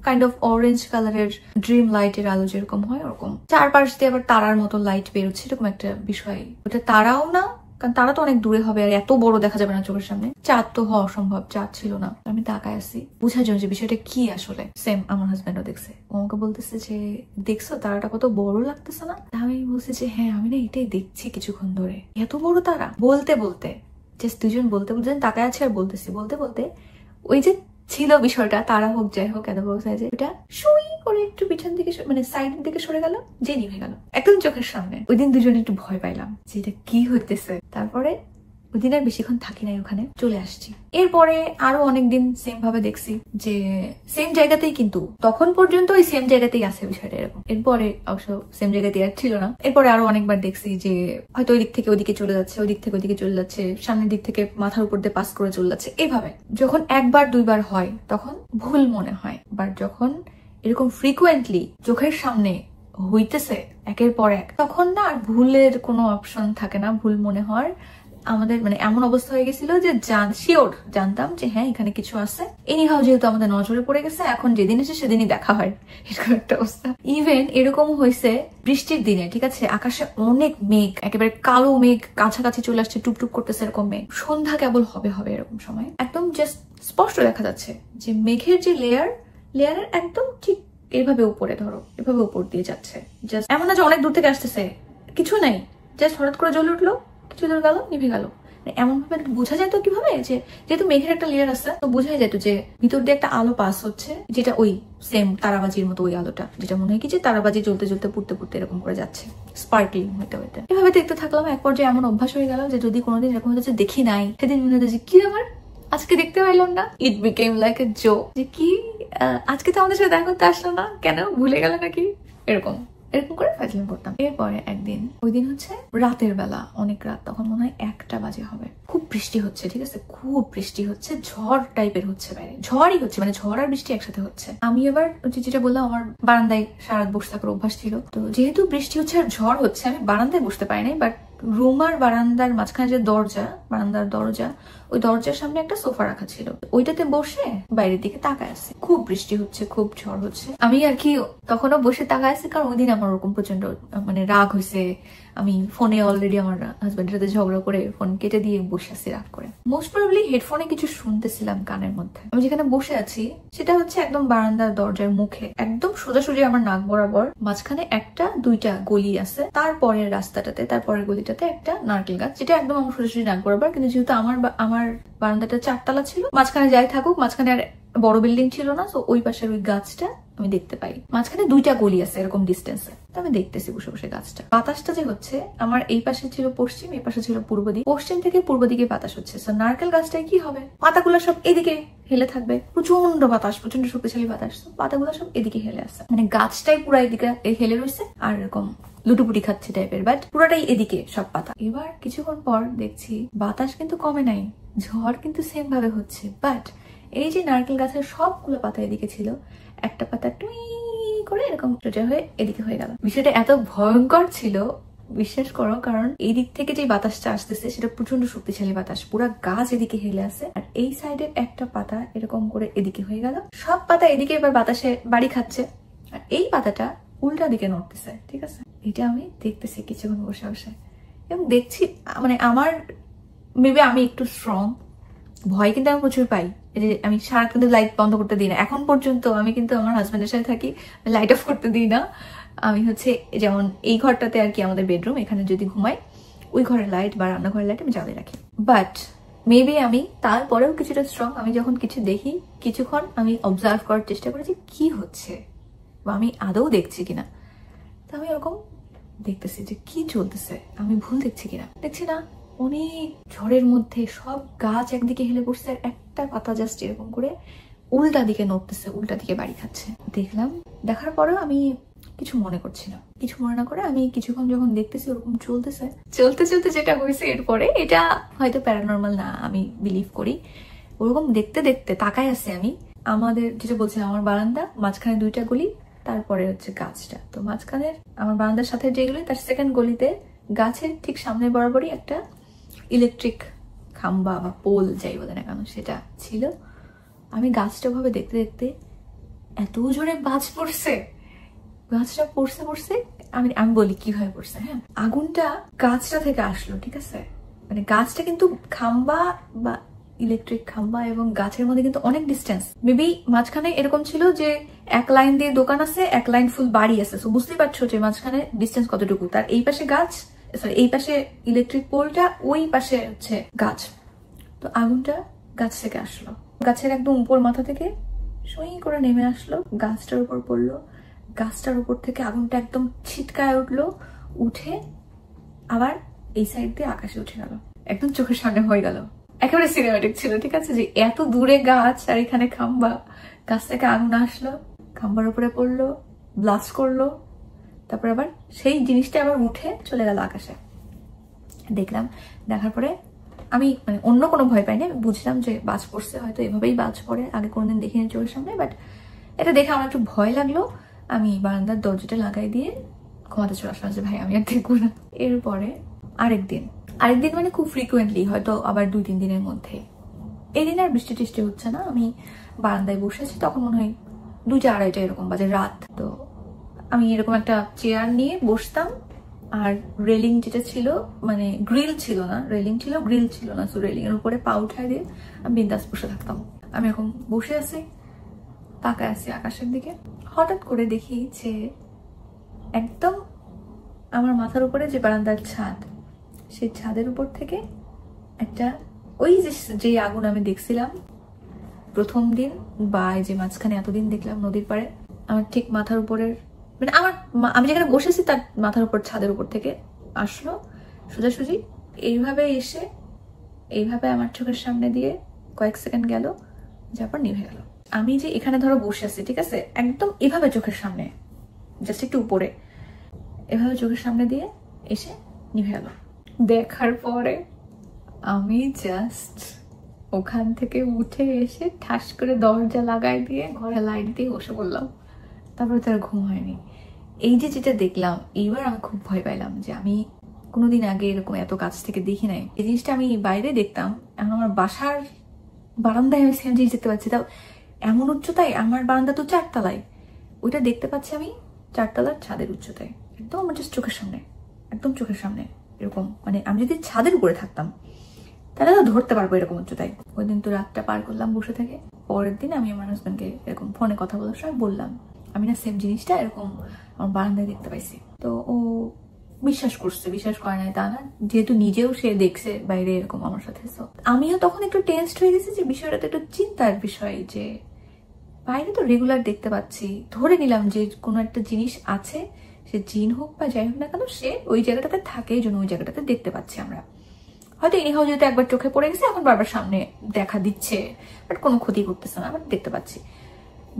কাইন্ড অফ অরেঞ্জ কালারের ড্রিম লাইটের আলো যেরকম হয় ওরকম। চারপাশ দিয়ে আবার তারার মতো লাইট বেরোচ্ছে, এরকম একটা বিষয়। ওটা তারাও না, কারণ তারা তো অনেক দূরে হবে আর এত বড় দেখা যাবে না চোখের সামনে। চাঁদ তো হওয়া অসম্ভব, চাঁদ ছিল না। আমি তাকায় আছি বুঝার জন্য যে বিষয়টা কি আসলে। সেম আমার হাজবেন্ডও দেখছে, ও আমাকে বলতেছে যে দেখছো তারাটা কত বড় লাগতেছে না? আমি বলছি যে হ্যাঁ আমি না এটাই দেখছি কিছুক্ষণ ধরে, এত বড় তারা। বলতে বলতে জাস্ট দুজন বলতে তাকায় আছে আর বলতে বলতে ওই যে ছিল বিষয়টা, তারা হোক যাই হোক এত বড় সাইজে, ওটা সুই করে একটু পিছন দিকে মানে সাইডের দিকে সরে গেল, যে নিভে গেল একদম চোখের সামনে। ওই দিন দুজনে একটু ভয় পাইলাম যে এটা কি হইতেছে। তারপরে ওই দিন আর বেশিক্ষণ থাকি নাই, ওখানে চলে আসছি। এরপরে আরো অনেকদিন সেম ভাবে দেখছি যে সেম জায়গাতেই, কিন্তু তখন পর্যন্ত ওই সেম জায়গাতেই আছে বিষয়টা এরকম। এরপরে অবশ্য সেম জায়গাতেই আর ছিল না। এরপরে আরো অনেকবার দেখছি যে হয়তো ওই দিক থেকে ওইদিকে চলে যাচ্ছে, ওই দিক থেকে ওইদিকে চলে যাচ্ছে, সামনের দিক থেকে মাথার উপর দিয়ে পাস করে চলে যাচ্ছে। এভাবে যখন 1-2বার হয় তখন ভুল মনে হয়, বাট যখন এরকম ফ্রিকুয়েন্টলি চোখের সামনে হইতেছে একের পর এক, তখন না আর ভুলের কোনো অপশন থাকে না ভুল মনে হওয়ার। আমাদের মানে এমন অবস্থা হয়ে গেছিল যে শিওর জানতাম যে হ্যাঁ এখানে কিছু আছে। এনিহাও যেহেতু আমাদের নজরে পড়ে গেছে, এখন যেদিন এসে সেদিনই দেখা হয়, এরকম একটা অবস্থা। ইভেন এরকম হয়েছে বৃষ্টির দিনে, ঠিক আছে, আকাশে অনেক মেঘ, একেবারে কালো মেঘ কাছাকাছি চলে আসছে, টুপটুপ করতেছে এরকম মেঘ। সন্ধ্যা কেবল হবে এরকম সময় একদম জাস্ট স্পষ্ট দেখা যাচ্ছে যে মেঘের যে লেয়ারের একদম ঠিক এভাবে উপরে, ধরো এভাবে উপর দিয়ে যাচ্ছে। জাস্ট এমন না যে অনেক দূর থেকে আসতেছে, কিছু নাই, জাস্ট হঠাৎ করে জ্বলে উঠলো, কিছু দূর গেল, নিভে গেল। এমন ভাবে বোঝা যায় তো কিভাবে, যে যেহেতু মেঘের একটা লেয়ার আছে তো বোঝাই যেত যে ভিতর দিয়ে একটা আলো পাস হচ্ছে, যেটা ওই সেম তারাবাজির মতো, ওই আলোটা যেটা মনে হয় কি যে তারাবাজি জ্বলতে জ্বলতে পুড়তে পুড়তে এরকম করে যাচ্ছে, স্পার্কলিং হইতে হইতে। এভাবে দেখতে থাকলাম। এক পর্যায়ে এমন অভ্যাস হয়ে গেল যে যদি কোনোদিন এরকম হচ্ছে দেখি নাই, সেদিন মনে হতো যে কি আমার আজকে দেখতে পাইলাম না। ইট বিকেম লাইক এ জোক, যে কি আজকে তো আমাদের সাথে দেখা করতে আসলো না কেন, ভুলে গেল নাকি, এরকম করে ফাজলামি করতাম। এরপরে একদিন, ওই দিন হচ্ছে রাতের বেলা, অনেক রাত, তখন মনে হয় 1টা বাজে হবে। খুব বৃষ্টি হচ্ছে, ঠিক আছে, খুব বৃষ্টি হচ্ছে, ঝড় টাইপের হচ্ছে, বাইরে ঝড়ই হচ্ছে, মানে ঝড় আর বৃষ্টি একসাথে হচ্ছে। আমি এবার যেটা বললাম, আমার বারান্দায় সারা বসে থাকার অভ্যাস ছিল, তো যেহেতু বৃষ্টি হচ্ছে আর ঝড় হচ্ছে, আমি বারান্দায় বসতে পারি নাই, বাট রুম আর বারান্দার মাঝখানে যে বারান্দার দরজা, ওই দরজার সামনে একটা সোফা রাখা ছিল, ওইটাতে বসে বাইরের দিকে তাকায় আছে। খুব বৃষ্টি হচ্ছে, খুব ঝড় হচ্ছে। আমি আর কি তখনও বসে তাকায় আছি, কারণ ওই দিন আমার ওরকম প্রচন্ড মানে রাগ হয়েছে। আমি ফোনে অলরেডি আমার হাজবেন্ডের সাথে ঝগড়া করে ফোন কেটে দিয়ে বসে আছি রাগ করে। মোস্ট প্রবাবলি হেডফোনে কিছু শুনতেছিলাম কানের মধ্যে। আমি যেখানে বসে আছি সেটা হচ্ছে একদম বারান্দার দরজার মুখে, একদম সোজাসুজি আমার নাক বরাবর, মাঝখানে 1-2টা গলি আছে, তারপরের রাস্তাটাতে, তারপরের গলিটাতে একটা নারকেল গাছ, যেটা একদম আমার সোজাসুজি নাক বরাবর। কিন্তু যেহেতু আমার বারান্দাটা 4 তলা ছিল, মাঝখানে যাই থাকুক, মাঝখানে আর বড় বিল্ডিং ছিল না, তো ওই পাশের ওই গাছটা আমি দেখতে পাই। মাঝখানে 2টা গলি আছে এরকম ডিস্টেন্সে, তো আমি দেখতেছি বসে বসে গাছটা। বাতাসটা যে হচ্ছে, আমার এই পাশে ছিল পশ্চিম, এই পাশে ছিল পূর্ব দিক, পশ্চিম থেকে পূর্ব দিকে বাতাস হচ্ছে। তো নারকেল গাছটায় কি হবে, পাতাগুলো সব এদিকে হেলে থাকবে, প্রচন্ড বাতাস, প্রচন্ড শক্তিশালী বাতাস, তো পাতাগুলো সব এদিকে হেলে আসছে, মানে গাছটাই পুরো এদিকে হেলে রয়েছে আর এরকম লুটুপুটি খাচ্ছে টাইপের, বাট পুরোটাই এদিকে সব পাতা। এবার কিছুক্ষণ পর দেখছি বাতাস কিন্তু কমে নাই, ঝড় কিন্তু সেম ভাবে হচ্ছে, বাট এই যে নারকেল গাছের সবগুলো পাতা এদিকে ছিল, একটা পাতা টুই করে এরকম সোজা হয়ে এদিকে হয়ে গেল। বিষয়টা এত ভয়ঙ্কর ছিল, বিশ্বাস করো, কারণ এই দিক থেকে যে বাতাসটা আসতেছে সেটা প্রচন্ড শক্তিশালী বাতাস, পুরো গাছ এদিকে হেলে আছে, আর এই সাইডের একটা পাতা এরকম করে এদিকে হয়ে গেল, সব পাতা এদিকে এবার বাতাসে বাড়ি খাচ্ছে, আর এই পাতাটা উল্টা দিকে নড়তেছে। ঠিক আছে, এটা আমি দেখতেছি কিছুক্ষণ বসে বসে, এবং দেখছি মানে আমার মেবি আমি একটু স্ট্রং, ভয় কিন্তু আমি প্রচুর পাই। যে আমি সারাক্ষণ লাইট বন্ধ করতে দিই না, এখন পর্যন্ত আমি কিন্তু আমার হাজবেন্ডের সাথে থাকি, লাইট অফ করতে দিই না। আমি হচ্ছে যেমন এই ঘরটাতে আর কি আমাদের বেডরুম, এখানে যদি ঘুমাই ওই ঘরের লাইট বা রান্নাঘরের লাইট আমি জ্বালিয়ে রাখি। বাট মেবি আমি তারপরেও কিছুটা স্ট্রং, আমি যখন কিছু দেখি কিছুক্ষণ আমি অবজার্ভ করার চেষ্টা করেছি কি হচ্ছে বা আমি আদৌ দেখছি কিনা। তো আমি ওরকম দেখতেছি যে কি চলতেছে, আমি ভুল দেখছি কিনা, দেখছি না অনেক ঝড়ের মধ্যে সব গাছ একদিকে হেলে পড়ছে, আর একটা পাতা জাস্ট এরকম করে উল্টা দিকে নড়তেছে, উল্টা দিকে বাড়ি খাচ্ছে। দেখলাম, দেখার পরেও আমি কিছু মনে করছি না, কিছু মনে না করে আমি কিছুক্ষণ যখন দেখতেছি ওরকম চলতেছে, চলতে চলতে যেটা হয়েছে এরপরে, এটা হয়তো প্যারানর্মাল না আমি বিলিভ করি, ওরকম দেখতে দেখতে তাকায় আছে আমি, আমাদের যেটা বলছিলাম আমার বারান্দা, মাঝখানে দুইটা গলি, তারপরে হচ্ছে গাছটা, তো মাঝখানের আমার বারান্দার সাথে যেগুলি তার সেকেন্ড গলিতে গাছের ঠিক সামনে বরাবরই একটা ইলেকট্রিক খাম্বা বা পোল যাই বলে না কেন সেটা ছিল। আমি গাছটা ভাবে দেখতে দেখতে এত জোরে বাজ পড়ছে, গাছটা পড়ছে পড়ছে, আমি বলি কিভাবে পড়ছে। হ্যাঁ, আগুনটা গাছটা থেকে আসলো, ঠিক আছে, মানে গাছটা কিন্তু খাম্বা বা ইলেকট্রিক খাম্বা এবং গাছের মধ্যে কিন্তু অনেক ডিস্টেন্স, মেবি মাঝখানে এরকম ছিল যে এক লাইন দিয়ে দোকান আছে, এক লাইন ফুল বাড়ি আছে, তো বুঝতেই পারছো যে মাঝখানে ডিস্টেন্স কতটুকু, তার এই পাশে গাছ, সরি এই পাশে ইলেকট্রিক পোলটা, ওই পাশে হচ্ছে গাছ। তো আগুনটা গাছ থেকে আসলো, গাছের একদম উপর মাথা থেকে সই করে নেমে আসলো, গাছটার উপর পড়লো, গাছটার উপর থেকে আগুনটা একদম ছিটকায় উঠলো, উঠে আবার এই সাইড দিয়ে আকাশে উঠে গেল, একদম চোখের সামনে হয়ে গেল, একেবারে সিনেমাটিক ছিল। ঠিক আছে, যে এত দূরে গাছ আর এখানে খাম্বা, গাছ থেকে আগুন আসলো, খাম্বার উপরে পড়লো, ব্লাস্ট করলো, তারপর আবার সেই জিনিসটা আবার উঠে চলে গেল আকাশে। দেখলাম, দেখার পরে আমি মানে অন্য কোনো ভয় পাইনি, আমি বুঝলাম যে বাজ পড়ছে, হয়তো এভাবেই বাজ পড়ে, আগে কোনোদিন দেখিনি চোখের সামনে, বাট এটা দেখে আমার একটু ভয় লাগলো। আমি বারান্দার দরজাটা লাগাই দিয়ে ঘুমাতে চলে আসলাম যে ভাই আমি আর দেখবো না। এরপরে আরেকদিন মানে খুব ফ্রিকুয়েন্টলি, হয়তো আবার 2-3 দিনের মধ্যে, এদিন আর বৃষ্টি টিষ্টি হচ্ছে না, আমি বারান্দায় বসে আছি, তখন মনে হয় 2-2-2:30 এরকম বাজে রাত। তো আমি এরকম একটা চেয়ার নিয়ে বসতাম, আর রেলিং যেটা ছিল, মানে গ্রিল ছিল না, রেলিং ছিল গ্রিল ছিল না, তো রেলিং এর উপরে পা উঠায় দিয়ে আমি বিন্দাস বসে থাকতাম। আমি এরকম বসে আছি, তাকায় আছি আকাশের দিকে, হঠাৎ করে দেখি যে একদম আমার মাথার উপরে যে বারান্দার ছাদ, সেই ছাদের উপর থেকে একটা ওই যে আগুন আমি দেখছিলাম প্রথম দিন বা এই যে মাঝখানে এতদিন দেখলাম নদীর পাড়ে, আমার ঠিক মাথার উপরের মানে আমি যেখানে বসেছি তার মাথার উপর ছাদের উপর থেকে আসলো সোজাসুজি, এইভাবে এসে এইভাবে আমার চোখের সামনে দিয়ে কয়েক সেকেন্ড গেল, যারপর নিভে গেল। আমি যে এখানে ধরো বসে আছি, ঠিক আছে, একদম এভাবে চোখের সামনে, জাস্ট একটু উপরে, এভাবে চোখের সামনে দিয়ে এসে নিভে গেল। দেখার পরে আমি জাস্ট ওখান থেকে উঠে এসে ঠাস করে দরজা লাগাই দিয়ে ঘরে লাইট দিয়ে বসে পড়লাম, তারপরে তার ঘুম হয়নি। এই যে যেটা দেখলাম, এইবার আমি খুব ভয় পাইলাম যে আমি কোনোদিন আগে এরকম এত কাছ থেকে দেখি নাই। এই জিনিসটা আমি বাইরে দেখতাম, এখন আমার বাসার বারান্দায় আমি সেম জিনিস দেখতে পাচ্ছি, তাও এমন উচ্চতায়, আমার বারান্দা তো 4 তলায়, ওইটা দেখতে পাচ্ছি আমি 4 তলার ছাদের উচ্চতায়, একদম আমার জাস্ট চোখের সামনে, একদম চোখের সামনে এরকম, মানে আমি যদি ছাদের উপরে থাকতাম তাহলে তো ধরতে পারবো এরকম উচ্চতায়। ওই দিন তো রাতটা পার করলাম বসে থেকে। পরের দিন আমি আমার হাজব্যান্ডকে এরকম ফোনে কথা বলার সময় বললাম আমি না সেম জিনিসটা এরকম আমার বারান্দায় দেখতে পাইছি। তো ও বিশ্বাস করছে, বিশ্বাস করে নাই তা না, যেহেতু নিজেও সে দেখছে বাইরে এরকম আমার সাথে। তো আমিও তখন একটু টেনসড হয়ে গেছি যে বিষয়টা তো একটু চিন্তার বিষয়, যে বাইরে তো রেগুলার দেখতে পাচ্ছি, ধরে নিলাম যে কোনো একটা জিনিস আছে, সে জিন হোক বা যাই হোক না কেন, সে ওই জায়গাটাতে থাকে, এই জন্য ওই জায়গাটাতে দেখতে পাচ্ছি আমরা। হয়তো এনিহাও যেহেতু একবার চোখে পড়ে গেছে, এখন বারবার সামনে দেখা দিচ্ছে, বাট কোনো ক্ষতি করতেছে না, বাট দেখতে পাচ্ছি।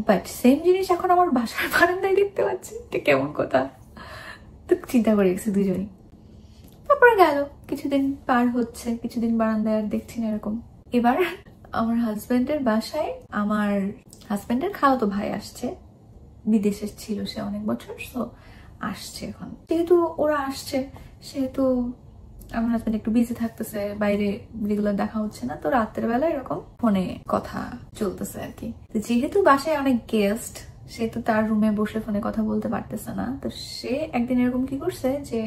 বাট সেম জিনিস এখন আমার বাসার বারান্দায় দেখতে পাচ্ছি, এটা কেমন কথা। তো চিন্তা করে গেছে দুজনই। তারপরে গেল কিছুদিন পার হচ্ছে, কিছুদিন বারান্দায় আর দেখছি না এরকম। এবার আমার হাজব্যান্ডের বাসায় আমার হাজব্যান্ডের খালাতো ভাই আসছে, বিদেশে ছিল সে অনেক বছর। তো আসছে। এখন যেহেতু ওরা আসছে সেহেতু আমার হাজবেন্ড একটু বিজি থাকতেছে, বাইরে রেগুলার দেখা হচ্ছে না, তো রাতের বেলা এরকম ফোনে কথা চলতেছে আর কি। যেহেতু বাসায় অনেক গেস্ট, সে তো তার রুমে বসে ফোনে কথা বলতে পারতেছে না, তো সে একদিন এরকম কি করছে যে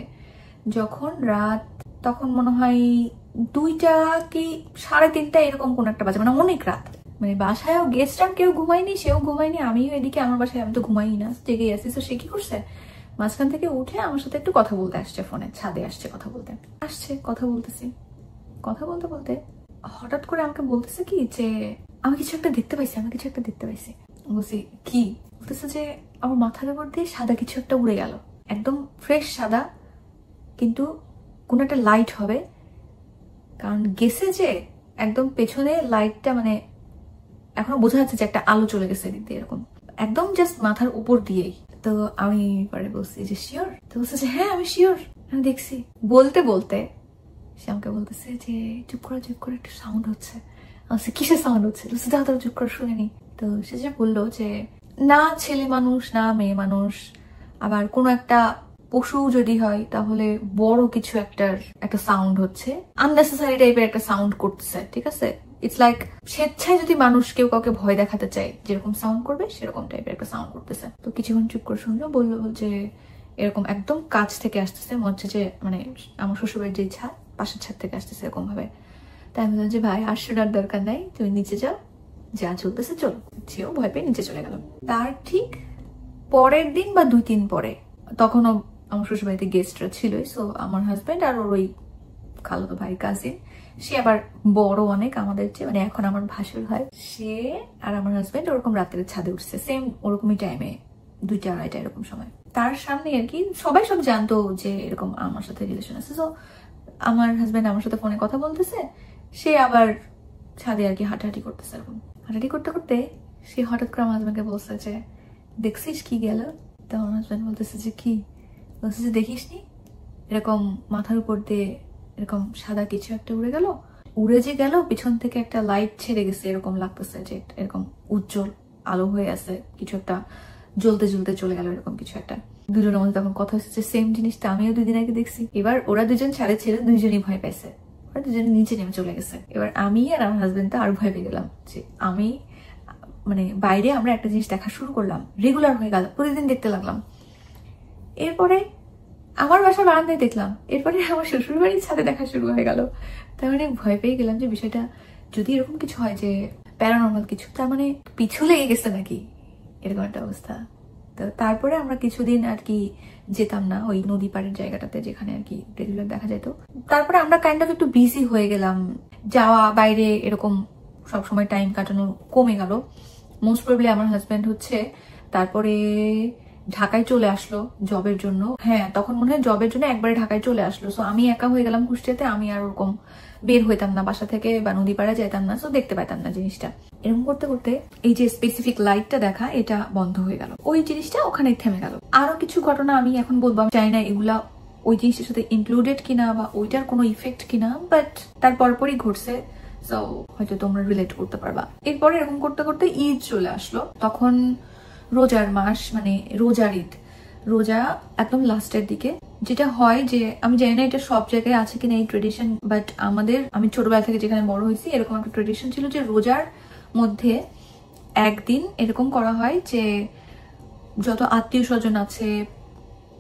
যখন রাত তখন মনে হয় 2টা কি 3:30 এরকম কোন একটা বাজে, মানে অনেক রাত, মানে বাসায়ও গেস্টরা কেউ ঘুমায়নি, সেও ঘুমায়নি, আমিও এদিকে আমার বাসায় আমি তো ঘুমাই না, জেগে আছি। তো সে কি করছে মাঝখান থেকে উঠে আমার সাথে একটু কথা বলতে আসছে, ফোনে ছাদে আসছে কথা বলতে, কথা বলতেছি, কথা বলতে বলতে হঠাৎ করে আমাকে বলতেছে কি যে আমি কিছু একটা দেখতে পাইছি, বলছি কি? বলতেছে যে আমার মাথার উপর দিয়ে সাদা কিছু একটা উড়ে গেল, একদম ফ্রেশ সাদা, কিন্তু কোন একটা লাইট হবে, কারণ গেছে যে একদম পেছনে লাইটটা, মানে এখনো বোঝা যাচ্ছে যে একটা আলো চলে গেছে এদিক দিয়ে, এরকম একদম জাস্ট মাথার উপর দিয়েই। তো আমি পরে বলছি যে শিওর? তো বলছে যে হ্যাঁ আমি শিওর, আমি দেখছি। বলতে বলতে সে আমাকে বলতেছে যে চুপ করে একটা সাউন্ড হচ্ছে। আচ্ছা কিসের সাউন্ড হচ্ছে? দাদা চুপ করে শুনিনি। তো সে যে বললো যে না ছেলে মানুষ না মেয়ে মানুষ, আবার কোনো একটা পশু যদি হয় তাহলে বড় কিছু একটা সাউন্ড হচ্ছে, আননেসেসারি টাইপের একটা সাউন্ড করতেছে, ঠিক আছে? ইটস লাইক স্বেচ্ছায় যদি মানুষ কেউ কাউকে ভয় দেখাতে চায় যেরকম সাউন্ড করবে সেরকম টাইপের একটা সাউন্ড করতেছে। তো কিছুক্ষণ চুপ করে শুনলো, বললো যে এরকম একদম কাছ থেকে আসতেছে, মনে হচ্ছে যে মানে আমার শ্বশুরবাড়ির যে ছাদ, পাশের ছাদ থেকে আসতেছে এরকম ভাবে। তাই আমি বললাম যে ভাই আর শোনার দরকার নাই, তুমি নিচে যাও, যা চলতেছে চলো। সেও ভয় পেয়ে নিচে চলে গেল। তার ঠিক পরের দিন বা 2-3 পরে, তখনও আমার শ্বশুরবাড়িতে গেস্টরা ছিলই, সো আমার হাজবেন্ড আর ওর ওই খালাতো ভাই কাজিন, সে আবার বড় অনেক আমাদের চেয়ে, মানে এখন আমার ভাসুর হয়, সে আর আমার হাজবেন্ড ওরকম রাতের ছাদে উঠছে, সেম ওরকমই টাইমে 2টা-2:30 এরকম সময়। তার সামনে আর কি সবাই সব জানতো যে এরকম আমার সাথে রিলেশন আছে। তো আমার হাজবেন্ড আমার সাথে ফোনে কথা বলতেছে, সে আবার ছাদে আর কি হাঁটাহাঁটি করতেছে। এরকম হাঁটাহাঁটি করতে করতে সে হঠাৎ করে আমার হাজবেন্ডকে বলছে যে দেখছিস কি গেল? তো আমার হাজবেন্ড বলতেছে যে কি? বলছে যে দেখিস নি এরকম মাথার উপর দিয়ে এরকম সাদা কিছু একটা উড়ে গেল, উড়ে যে গেল পিছন থেকে একটা লাইট ছেড়ে গেছে, এরকম লাগতেছে যে এরকম উজ্জ্বল আলো হয়ে আছে, কিছু একটা জ্বলতে জ্বলতে চলে গেল, এরকম কিছু একটা। দুজনের মধ্যে তখন কথা হচ্ছে সেম জিনিসটা আমিও 2 দিন আগে দেখছি। এবার ওরা দুজন ছাড়ে ছেড়ে দুইজনই ভয় পাইছে, ওরা দুজনে নিচে নেমে চলে গেছে। এবার আমি আর আমার হাজবেন্ড তো আরো ভয় পেয়ে গেলাম যে আমি মানে বাইরে আমরা একটা জিনিস দেখা শুরু করলাম, রেগুলার হয়ে গেল, প্রতিদিন দেখতে লাগলাম। এরপরে আমার বাসার বারান্দায় দেখলাম, এরপরে আমার শ্বশুর বাড়ির ছাদে দেখা শুরু হয়ে গেল। তার মানে ভয় পেয়ে গেলাম যে বিষয়টা যদি এরকম কিছু হয় যে প্যারানর্মাল কিছু, তার মানে পিছু লেগে গেছে নাকি, এরকম একটা অবস্থা। তো তারপরে আমরা কিছুদিন আর কি যেতাম না ওই নদী পাড়ের জায়গাটাতে যেখানে আর কি রেগুলার দেখা যেত। তারপরে আমরা কাইন্ড অফ একটু বিজি হয়ে গেলাম, যাওয়া বাইরে এরকম সবসময় টাইম কাটানো কমে গেল। মোস্ট প্রবলি আমার হাজব্যান্ড হচ্ছে তারপরে ঢাকায় চলে আসলো জবের জন্য। হ্যাঁ তখন মনে হয় জবের জন্য একবারে ঢাকায় চলে আসলো। সো আমি একা হয়ে গেলাম কুষ্টিয়াতে, আমি আর ওরকম বের হইতাম না বাসা থেকে বা নদীপাড়া যেতাম না, সো দেখতে পাইতাম না জিনিসটা। এরকম করতে করতে এই যে স্পেসিফিক লাইটটা দেখা, এটা বন্ধ হয়ে গেল, ওই জিনিসটা ওখানে থেমে গেল। আরো কিছু ঘটনা আমি এখন বলবো, আমি চাই না এগুলা ওই জিনিসটার সাথে ইনক্লুডেড কিনা বা ওইটার কোনো ইফেক্ট কিনা, বাট তার পরপরই ঘটছে, সো হয়তো তোমরা রিলেট করতে পারবা। এরপরে এরকম করতে করতে ঈদ চলে আসলো, তখন রোজার মাস, মানে রোজার ঈদ, রোজা একদম লাস্টের দিকে। যেটা হয় যে আমি জানি না এটা সব জায়গায় আছে কিনা এই ট্রেডিশন, বাট আমাদের, আমি ছোটবেলা থেকে যেখানে বড় হয়েছি এরকম একটা ট্রেডিশন ছিল যে রোজার মধ্যে একদিন এরকম করা হয় যে যত আত্মীয় স্বজন আছে,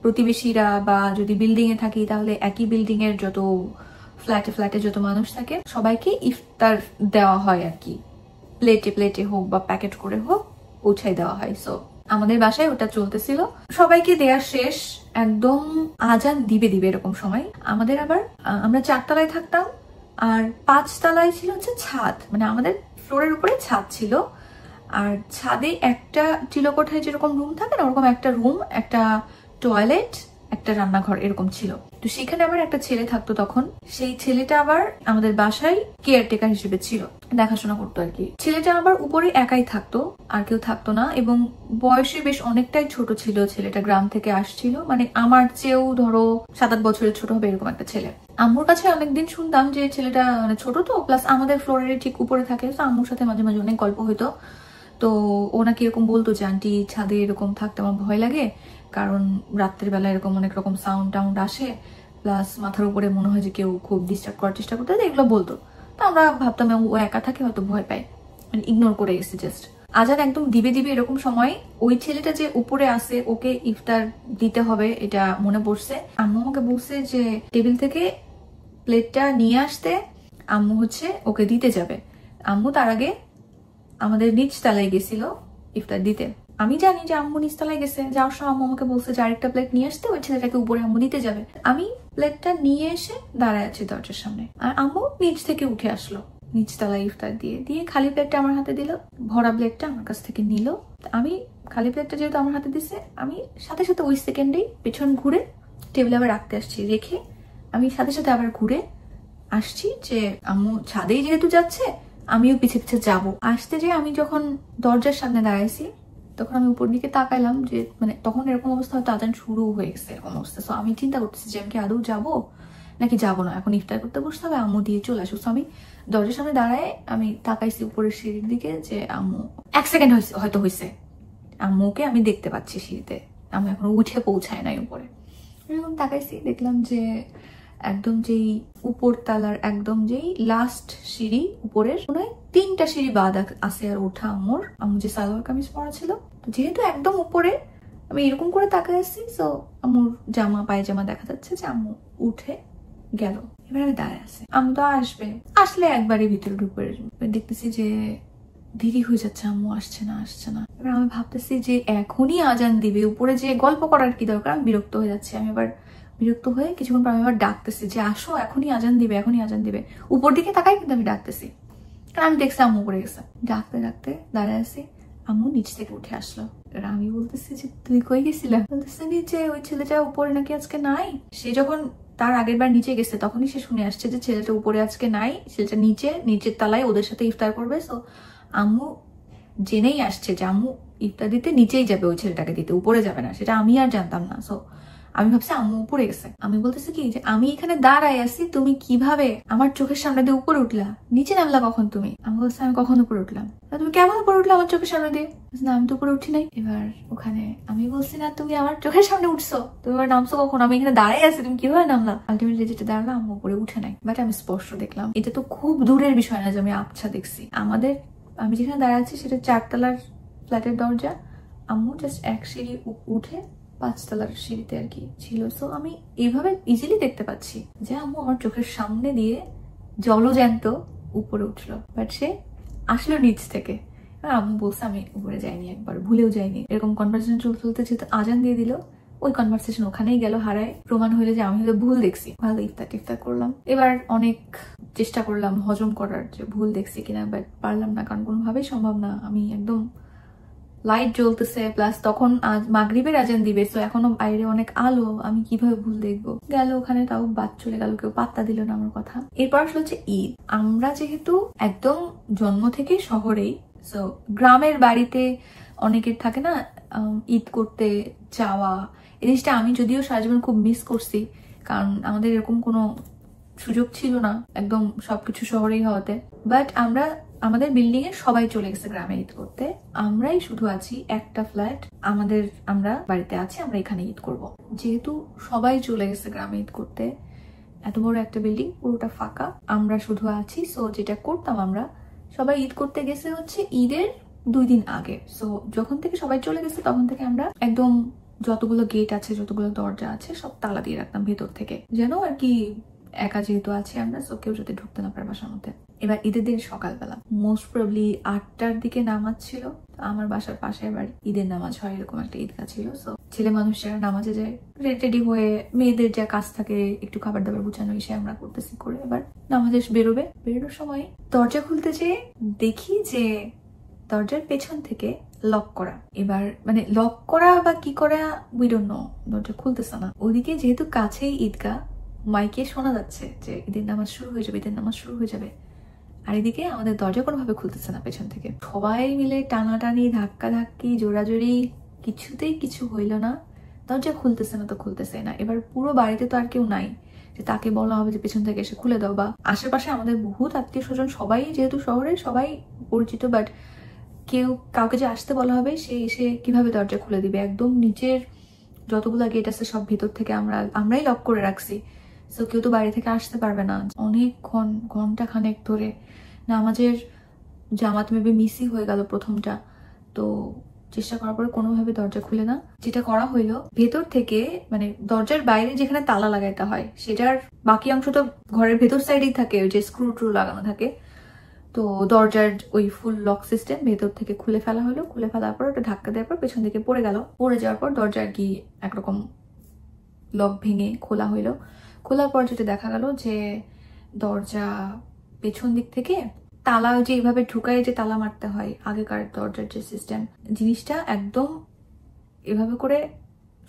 প্রতিবেশীরা, বা যদি বিল্ডিং এ থাকি তাহলে একই বিল্ডিং এর যত ফ্ল্যাটে যত মানুষ থাকে সবাইকে ইফতার দেওয়া হয় আর কি, প্লেটে প্লেটে হোক বা প্যাকেট করে হোক পৌঁছাই দেওয়া হয়। সো আমাদের বাসায় ওটা চলতেছিল, সবাইকে দেওয়া শেষ, একদম আজান দিবে এরকম সময়। আমাদের আবার আমরা 4 তলায় থাকতাম আর 5 তলায় ছিল হচ্ছে ছাদ, মানে আমাদের ফ্লোরের উপরে ছাদ ছিল, আর ছাদে একটা চিলকোঠায় যেরকম রুম থাকে না ওরকম একটা রুম, একটা টয়লেট, একটা রান্নাঘর এরকম ছিল। তো সেখানে আবার একটা ছেলে থাকতো তখন, সেই ছেলেটা আবার আমাদের বাসায় কেয়ারটেকার হিসেবে ছিল, দেখাশোনা করতো আর কি। ছেলেটা আবার উপরে একাই থাকতো, আর কেউ থাকতো না, এবং বয়সে বেশ অনেকটাই ছোট ছিল ছেলেটা, গ্রাম থেকে আসছিল, মানে আমার চেয়েও ধরো 7-8 বছরের ছোট হবে এরকম একটা ছেলে। আম্মুর কাছে অনেকদিন শুনতাম যে ছেলেটা মানে ছোট তো, প্লাস আমাদের ফ্লোরের ঠিক উপরে থাকে, তো আম্মুর সাথে মাঝে মাঝে অনেক গল্প হইতো তো ও নাকি এরকম বলতো যে আন্টি ছাদে এরকম থাকতে আমার ভয় লাগে, কারণ রাত্রের বেলা এরকম অনেক রকম সাউন্ড টাউন্ড আসে, প্লাস মাথার উপরে মনে হয় যে কেউ খুব ডিস্টার্ব করার চেষ্টা করতে, এগুলো বলতো। তো আমরা ভাবতাম ও একা থাকে, হয়তো ভয় পায়, মানে ইগনোর করে গেছে জাস্ট। আজান একদম দিবে দিবে এরকম সময় ওই ছেলেটা যে উপরে আসে, ওকে ইফতার দিতে হবে এটা মনে পড়ছে। আম্মু আমাকে বলছে যে টেবিল থেকে প্লেটটা নিয়ে আসতে, আম্মু হচ্ছে ওকে দিতে যাবে। আম্মু তার আগে আমাদের নিচ তলায় গেছিল ইফতার দিতে। আমি জানি যে আম্মু নিচতলায় গেছে, যাওয়ার সময় আম্মু আমাকে বলছে যে আরেকটা প্লেট নিয়ে আসতে, ওই ছেলেটাকে উপরে আম্মু দিতে যাবে। আমি প্লেটটা নিয়ে এসে দাঁড়ায় আছি দরজার সামনে, আর আম্মু নিচ থেকে উঠে আসলো নিচতলায় ইফতার দিয়ে দিয়ে খালি প্লেটটা আমার হাতে দিল, ভরা প্লেটটা আমার কাছ থেকে নিল। আমি খালি প্লেটটা যেহেতু আমার হাতে দিছে, আমি সাথে সাথে ওই সেকেন্ডেই পেছন ঘুরে টেবিলে আবার রাখতে আসছি, রেখে আমি সাথে সাথে আবার ঘুরে আসছি যে আম্মু ছাদেই যেহেতু যাচ্ছে আমিও পিছে পিছে যাবো। আসতে যে আমি যখন দরজার সামনে দাঁড়াইছি, তখন আমি উপর দিকে তাকাইলাম যে মানে তখন এরকম অবস্থা, হয়তো আজান শুরু হয়ে গেছে এরকম অবস্থা। সো আমি চিন্তা করতেছি যে আমি কি আদৌ যাবো নাকি যাবো না, এখন ইফতার করতে বসতে হবে, আম্মু দিয়ে চলে আসুক। সো আমি দরজার সামনে দাঁড়ায় আমি তাকাইছি উপরের সিঁড়ির দিকে যে আম্মু 1 সেকেন্ড হয়তো হয়েছে আম্মুকে আমি দেখতে পাচ্ছি সিঁড়িতে, আমি এখন উঠে পৌঁছায় নাই উপরে। এরকম তাকাইছি, দেখলাম যে একদম যেই উপর তালার একদম যেই লাস্ট সিঁড়ি উপরের মনে হয় 3টা সিঁড়ি বাদ আছে আর ওঠা আম্মু যে সালোয়ার কামিজ পরা ছিল, যেহেতু একদম উপরে আমি এরকম করে তাকাই আসছি। সো আম্মুর জামা পায়জামা দেখা যাচ্ছে যে আম্মু উঠে গেল। এবার আমি দাঁড়ায় আছি, আম্মু তো আসলে একবারই ভিতরে ঢুকে দেখতেছি যে দেরি হয়ে যাচ্ছে, আম্মু আসছে না। এবার আমি ভাবতেছি যে এখনই আজান দিবে, উপরে যে গল্প করার কি দরকার, আমি বিরক্ত হয়ে যাচ্ছি। আমি আবার বিরক্ত হয়ে কিছুক্ষণ পর আমি আবার ডাকতেছি যে আসো, এখনই আজান দিবে। উপর দিকে তাকাই কিন্তু আমি ডাকতেছি, কারণ আমি দেখছি আম্মু উপরে গেছে। ডাকতে ডাকতে দাঁড়ায় আছি, আম্মু নিচ থেকে উঠে আসলো। এবার আমি বলতেছি যে তুই কই গেছিলা? বলতেছে নিচে, ওই ছেলেটা উপরে নাকি আজকে নাই। সে যখন তার আগের বার নিচে গেছে তখনই সে শুনে আসছে যে ছেলেটা উপরে আজকে নাই, ছেলেটা নিচের তলায় ওদের সাথে ইফতার করবে। সো আম্মু জেনেই আসছে যে আম্মু ইফতার দিতে নিচেই যাবে, ওই ছেলেটাকে দিতে উপরে যাবে না, সেটা আমি আর জানতাম না। সো আমি ভাবছি আম্মু উপরে গেছে। আমি বলতেছি কি যে আমি এখানে দাঁড়াই আছি, তুমি কিভাবে আমার চোখের সামনে দিয়ে উপরে উঠলা? নিচে নামলা কখন তুমি? আমি বলছি আমি কখন উপরে উঠলাম? তুমি কেমন উপরে উঠলা আমার চোখের সামনে দিয়ে? না আমি তো উপরে উঠি নাই। এবার ওখানে আমি বলছি না তুমি আমার চোখের সামনে উঠছো, তুমি এবার নামছো কখন? আমি এখানে দাঁড়াই আছি, তুমি কিভাবে নামলা? আলটিমেটলি যেটা দাঁড়ালো আম্মু উপরে উঠে নাই, বাট আমি স্পষ্ট দেখলাম। এটা তো খুব দূরের বিষয় না যে আমি আবছা দেখছি। আমি যেখানে দাঁড়ায় আছি সেটা 4 তলার ফ্ল্যাটের দরজা, আম্মু জাস্ট 1 সিঁড়ি উঠে 5 তলার সিঁড়িতে আর কি ছিল। সো আমি এইভাবে ইজিলি দেখতে পাচ্ছি যে আম্মু আমার চোখের সামনে দিয়ে জলজ্যান্ত উপরে উঠলো, বাট সে আসলো নিচ থেকে। আম্মু বলছে আমি উপরে যাইনি, একবার ভুলেও যাইনি। এরকম কনভারসেশন চলতে যেহেতু আজান দিয়ে দিল, ওই কনভারসেশন ওখানেই গেল হারায়। প্রমাণ হইলো যে আমি হয়তো ভুল দেখছি। ভালো ইফতার করলাম। এবার অনেক চেষ্টা করলাম হজম করার যে ভুল দেখছি কিনা, বাট পারলাম না, কারণ কোনোভাবেই সম্ভব না। আমি একদম লাইট জ্বলতেছে, প্লাস তখন মাগরিবের আজান দিবে, তো এখনো বাইরে অনেক আলো, আমি কিভাবে ভুল দেখবো? গেল ওখানে, তাও বাদ চলে গেল, কেউ পাত্তা দিল না আমার কথা। এরপর আসলে হচ্ছে ঈদ। আমরা যেহেতু একদম জন্ম থেকে শহরেই, সো গ্রামের বাড়িতে অনেকের থাকে না ঈদ করতে যাওয়া, এই জিনিসটা আমি যদিও সারা জীবন খুব মিস করছি, কারণ আমাদের এরকম কোনো সুযোগ ছিল না একদম সবকিছু শহরেই হওয়াতে। বাট আমাদের বিল্ডিং এ সবাই চলে গেছে গ্রামে ঈদ করতে, আমরাই শুধু আছি একটা ফ্ল্যাট, আমরা বাড়িতে আছি, আমরা এখানে ঈদ করব। যেহেতু সবাই চলে গেছে গ্রামে ঈদ করতে, এত বড় একটা বিল্ডিং পুরোটা ফাঁকা, আমরা শুধু আছি। সো যেটা করতাম, আমরা সবাই ঈদ করতে গেছে হচ্ছে ঈদের 2 দিন আগে। সো যখন থেকে সবাই চলে গেছে তখন থেকে আমরা একদম যতগুলো গেট আছে, যতগুলো দরজা আছে সব তালা দিয়ে রাখতাম ভেতর থেকে, যেন আর কি একা যেহেতু আছি আমরা, সো কেউ যাতে ঢুকতে না পারে বাসার মধ্যে। এবার ঈদের দিন সকালবেলা মোস্ট প্রবলি 8টার দিকে নামাজ ছিল। আমার বাসার পাশে এবার ঈদের নামাজ হয়, এরকম একটা ঈদগাহ ছিল। সো ছেলে মানুষ যারা নামাজে যায় রেডি হয়ে, মেয়েদের যা কাজ থাকে একটু খাবার দাবার গুছানো, এসে আমরা করতেছি করে এবার নামাজে বেরোনোর সময় দরজা খুলতে যেয়ে দেখি যে দরজার পেছন থেকে লক করা। এবার মানে লক করা বা কি করা উই ডোন্ট নো, দরজা খুলতেছে না। ওইদিকে যেহেতু কাছেই ঈদগাহ, মাইকে শোনা যাচ্ছে যে ঈদের নামাজ শুরু হয়ে যাবে, আর এদিকে আমাদের দরজা কোনোভাবে খুলতেছে না পেছন থেকে। সবাই মিলে টানাটানি, ধাক্কাধাক্কি, জোরাজোরি, কিছুতেই কিছু হইল না। দরজা খুলতেছে না। এবার পুরো বাড়িতে তো আর কেউ নাই যে তাকে বলা হবে যে পেছন থেকে এসে খুলে দাও, বা আশেপাশে আমাদের বহুত আত্মীয় স্বজন, সবাই যেহেতু শহরে সবাই পরিচিত, বাট কেউ কাউকে যে আসতে বলা হবে সে এসে কিভাবে দরজা খুলে দিবে, একদম নিচের যতগুলা গেট আছে সব ভিতর থেকে আমরাই লক করে রাখছি। সো কেউ তো বাইরে থেকে আসতে পারবে না। অনেকক্ষণ, ঘন্টা খানেক ধরে নামাজের জামাত মেবি মিসই হয়ে গেল প্রথমটা, তো চেষ্টা করার পরে কোনোভাবে দরজা খুলে না। যেটা করা হইলো, ভেতর থেকে মানে দরজার বাইরে যেখানে তালা লাগাইতে হয় সেটার বাকি অংশ তো ঘরের ভেতর সাইডেই থাকে, ওই যে স্ক্রু ট্রু লাগানো থাকে। তো দরজার ওই ফুল লক সিস্টেম ভেতর থেকে খুলে ফেলা হলো। খুলে ফেলার পর ওটা ধাক্কা দেওয়ার পর পেছন দিকে পড়ে গেল। পড়ে যাওয়ার পর দরজা আর কি একরকম লক ভেঙে খোলা হইলো। খোলার পর যেটা দেখা গেল যে দরজা পেছন দিক থেকে তালা যে এইভাবে ঢুকায় যে তালা মারতে হয় আগেকার দরজার যে সিস্টেম, জিনিসটা একদম এভাবে করে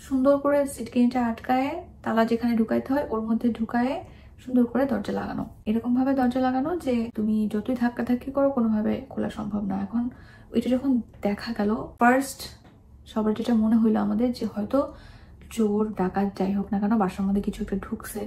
সুন্দর করে সিটকিনিটা আটকায়, তালা যেখানে ঢুকাইতে হয় ওর মধ্যে ঢুকায় সুন্দর করে দরজা লাগানো। এরকম ভাবে দরজা লাগানো যে তুমি যতই ধাক্কি করো কোনোভাবে খোলা সম্ভব না। এখন ওইটা যখন দেখা গেল, ফার্স্ট সবার যেটা মনে হইলো আমাদের যে হয়তো চোর ডাকাত যাই হোক না কেন বাসার মধ্যে কিছু একটা ঢুকছে।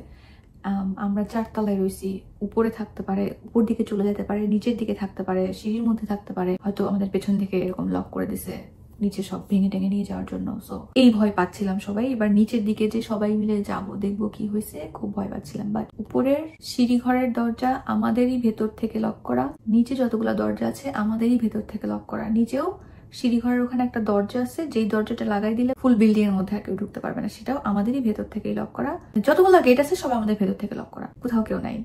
আমরা 4 তলায় রয়েছি, উপরে থাকতে পারে, উপর দিকে চলে যেতে পারে, নিচের দিকে থাকতে পারে, সিঁড়ির মধ্যে থাকতে পারে, হয়তো আমাদের পেছন থেকে এরকম লক করে দিছে নিচে সব ভেঙে টেঙে নিয়ে যাওয়ার জন্য। সো এই ভয় পাচ্ছিলাম সবাই। এবার নিচের দিকে যে সবাই মিলে যাবো দেখবো কি হয়েছে, খুব ভয় পাচ্ছিলাম। বাট উপরের সিঁড়ি ঘরের দরজা আমাদেরই ভেতর থেকে লক করা, নিচে যতগুলো দরজা আছে আমাদেরই ভেতর থেকে লক করা। নিচেও সিঁড়ি ঘরের ওখানে একটা দরজা আছে, যেই দরজাটা লাগাই দিলে ফুল বিল্ডিং এর মধ্যে কেউ ঢুকতে পারবে না, সেটাও আমাদেরই ভেতর থেকেই লক করা। যতগুলো গেট আছে সব আমাদের ভেতর থেকে লক করা, কোথাও কেউ নাই,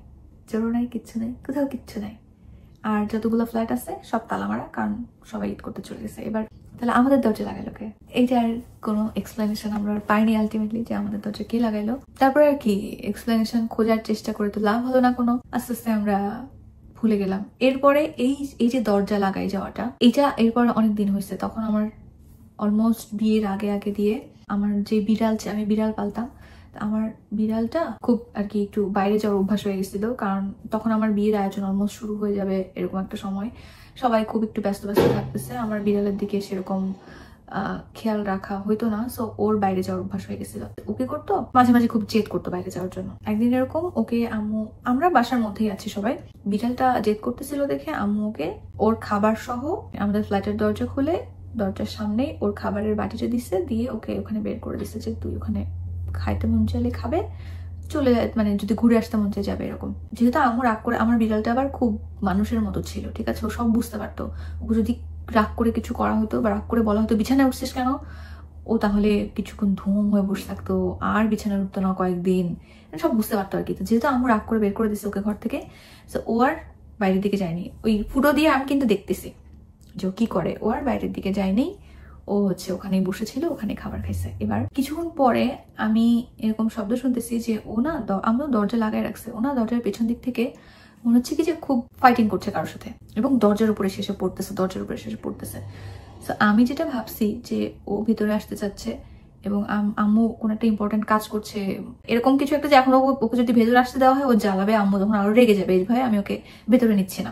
চোরও নাই, কিচ্ছু নাই, কোথাও কিচ্ছু নাই। আর যতগুলো ফ্ল্যাট আছে সব তালা মারা, কারণ সবাই ঈদ করতে চলে গেছে। এবার তাহলে আমাদের দরজা লাগাইলো কে? এইটার কোনো এক্সপ্লেনেশন আমরা পাইনি আলটিমেটলি, যে আমাদের দরজা কে লাগাইলো। তারপরে আর কি এক্সপ্লেনেশন খোঁজার চেষ্টা করে তো লাভ হলো না কোনো, আস্তে আস্তে আমরা ভুলে গেলাম। এরপরে এই যে দরজা লাগাই যাওয়াটা, এটা এরপরে অনেকদিন হয়েছে। তখন আমার অলমোস্ট বিয়ের আগে আগে দিয়ে আমার যে বিড়াল, আমি বিড়াল পালতাম, আমার বিড়ালটা খুব আর কি একটু বাইরে যাওয়ার অভ্যাস হয়ে গেছিল। কারণ তখন আমার বিয়ের আয়োজন অলমোস্ট শুরু হয়ে যাবে, এরকম একটা সময় সবাই খুব একটু ব্যস্ত থাকতেছে, আমার বিড়ালের দিকে সেরকম খেয়াল রাখা হইতো না। সো ওর বাইরে যাওয়ার অভ্যাস হয়ে গেছিল। ওকে করতো মাঝে মাঝে খুব জেদ করতো বাইরে যাওয়ার জন্য। একদিন এরকম ওকে আম্মু, আমরা বাসার মধ্যেই আছি সবাই, বিড়ালটা জেদ করতেছিল দেখে আম্মু ওকে ওর খাবার সহ আমাদের ফ্ল্যাটের দরজা খুলে দরজার সামনে ওর খাবারের বাটিটা দিচ্ছে, দিয়ে ওকে ওখানে বের করে দিচ্ছে যে তুই ওখানে খাইতে মন চাইলে খাবে, চলে যায়, মানে যদি ঘুরে আসতে মন চাই যাবে এরকম। যেহেতু আম্মু রাগ করে, আমার বিড়ালটা আবার খুব মানুষের মতো ছিল, ঠিক আছে, ও সব বুঝতে পারতো। ওকে যদি রাগ করে কিছু করা হতো বা রাগ করে বলা হতো বিছানায় উঠছিস কেন, ও তাহলে কিছুক্ষণ ধুম হয়ে বসে থাকতো, আর বিছানায় উঠতো না কয়েকদিন, সব বুঝতে পারতো আর কি। তো যেহেতু আম্মু রাগ করে বের করে দিচ্ছে ওকে ঘর থেকে, তো ও আর বাইরের দিকে যায়নি। ওই ফুটো দিয়ে আমি কিন্তু দেখতেছি যে ও কি করে, ও আর বাইরের দিকে যায়নি, ও হচ্ছে ওখানেই বসেছিল, ওখানে খাবার খাইছে। এবার কিছুক্ষণ পরে আমি এরকম শব্দ শুনতেছি যে ও না, আমরা দরজা লাগাই রাখছে, ও না দরজার পেছন দিক থেকে মনে হচ্ছে কি যে খুব ফাইটিং করছে কারোর সাথে, এবং দরজার উপরে শেষে পড়তেছে। তো আমি যেটা ভাবছি যে ও ভিতরে আসতে চাচ্ছে এবং আম্মু কোন একটা ইম্পর্টেন্ট কাজ করছে, এরকম কিছু একটা, যে এখন ওকে যদি ভেতরে আসতে দেওয়া হয় ও জ্বালাবে, আম্মু তখন আরো রেগে যাবে, এই ভয়ে আমি ওকে ভেতরে নিচ্ছি না।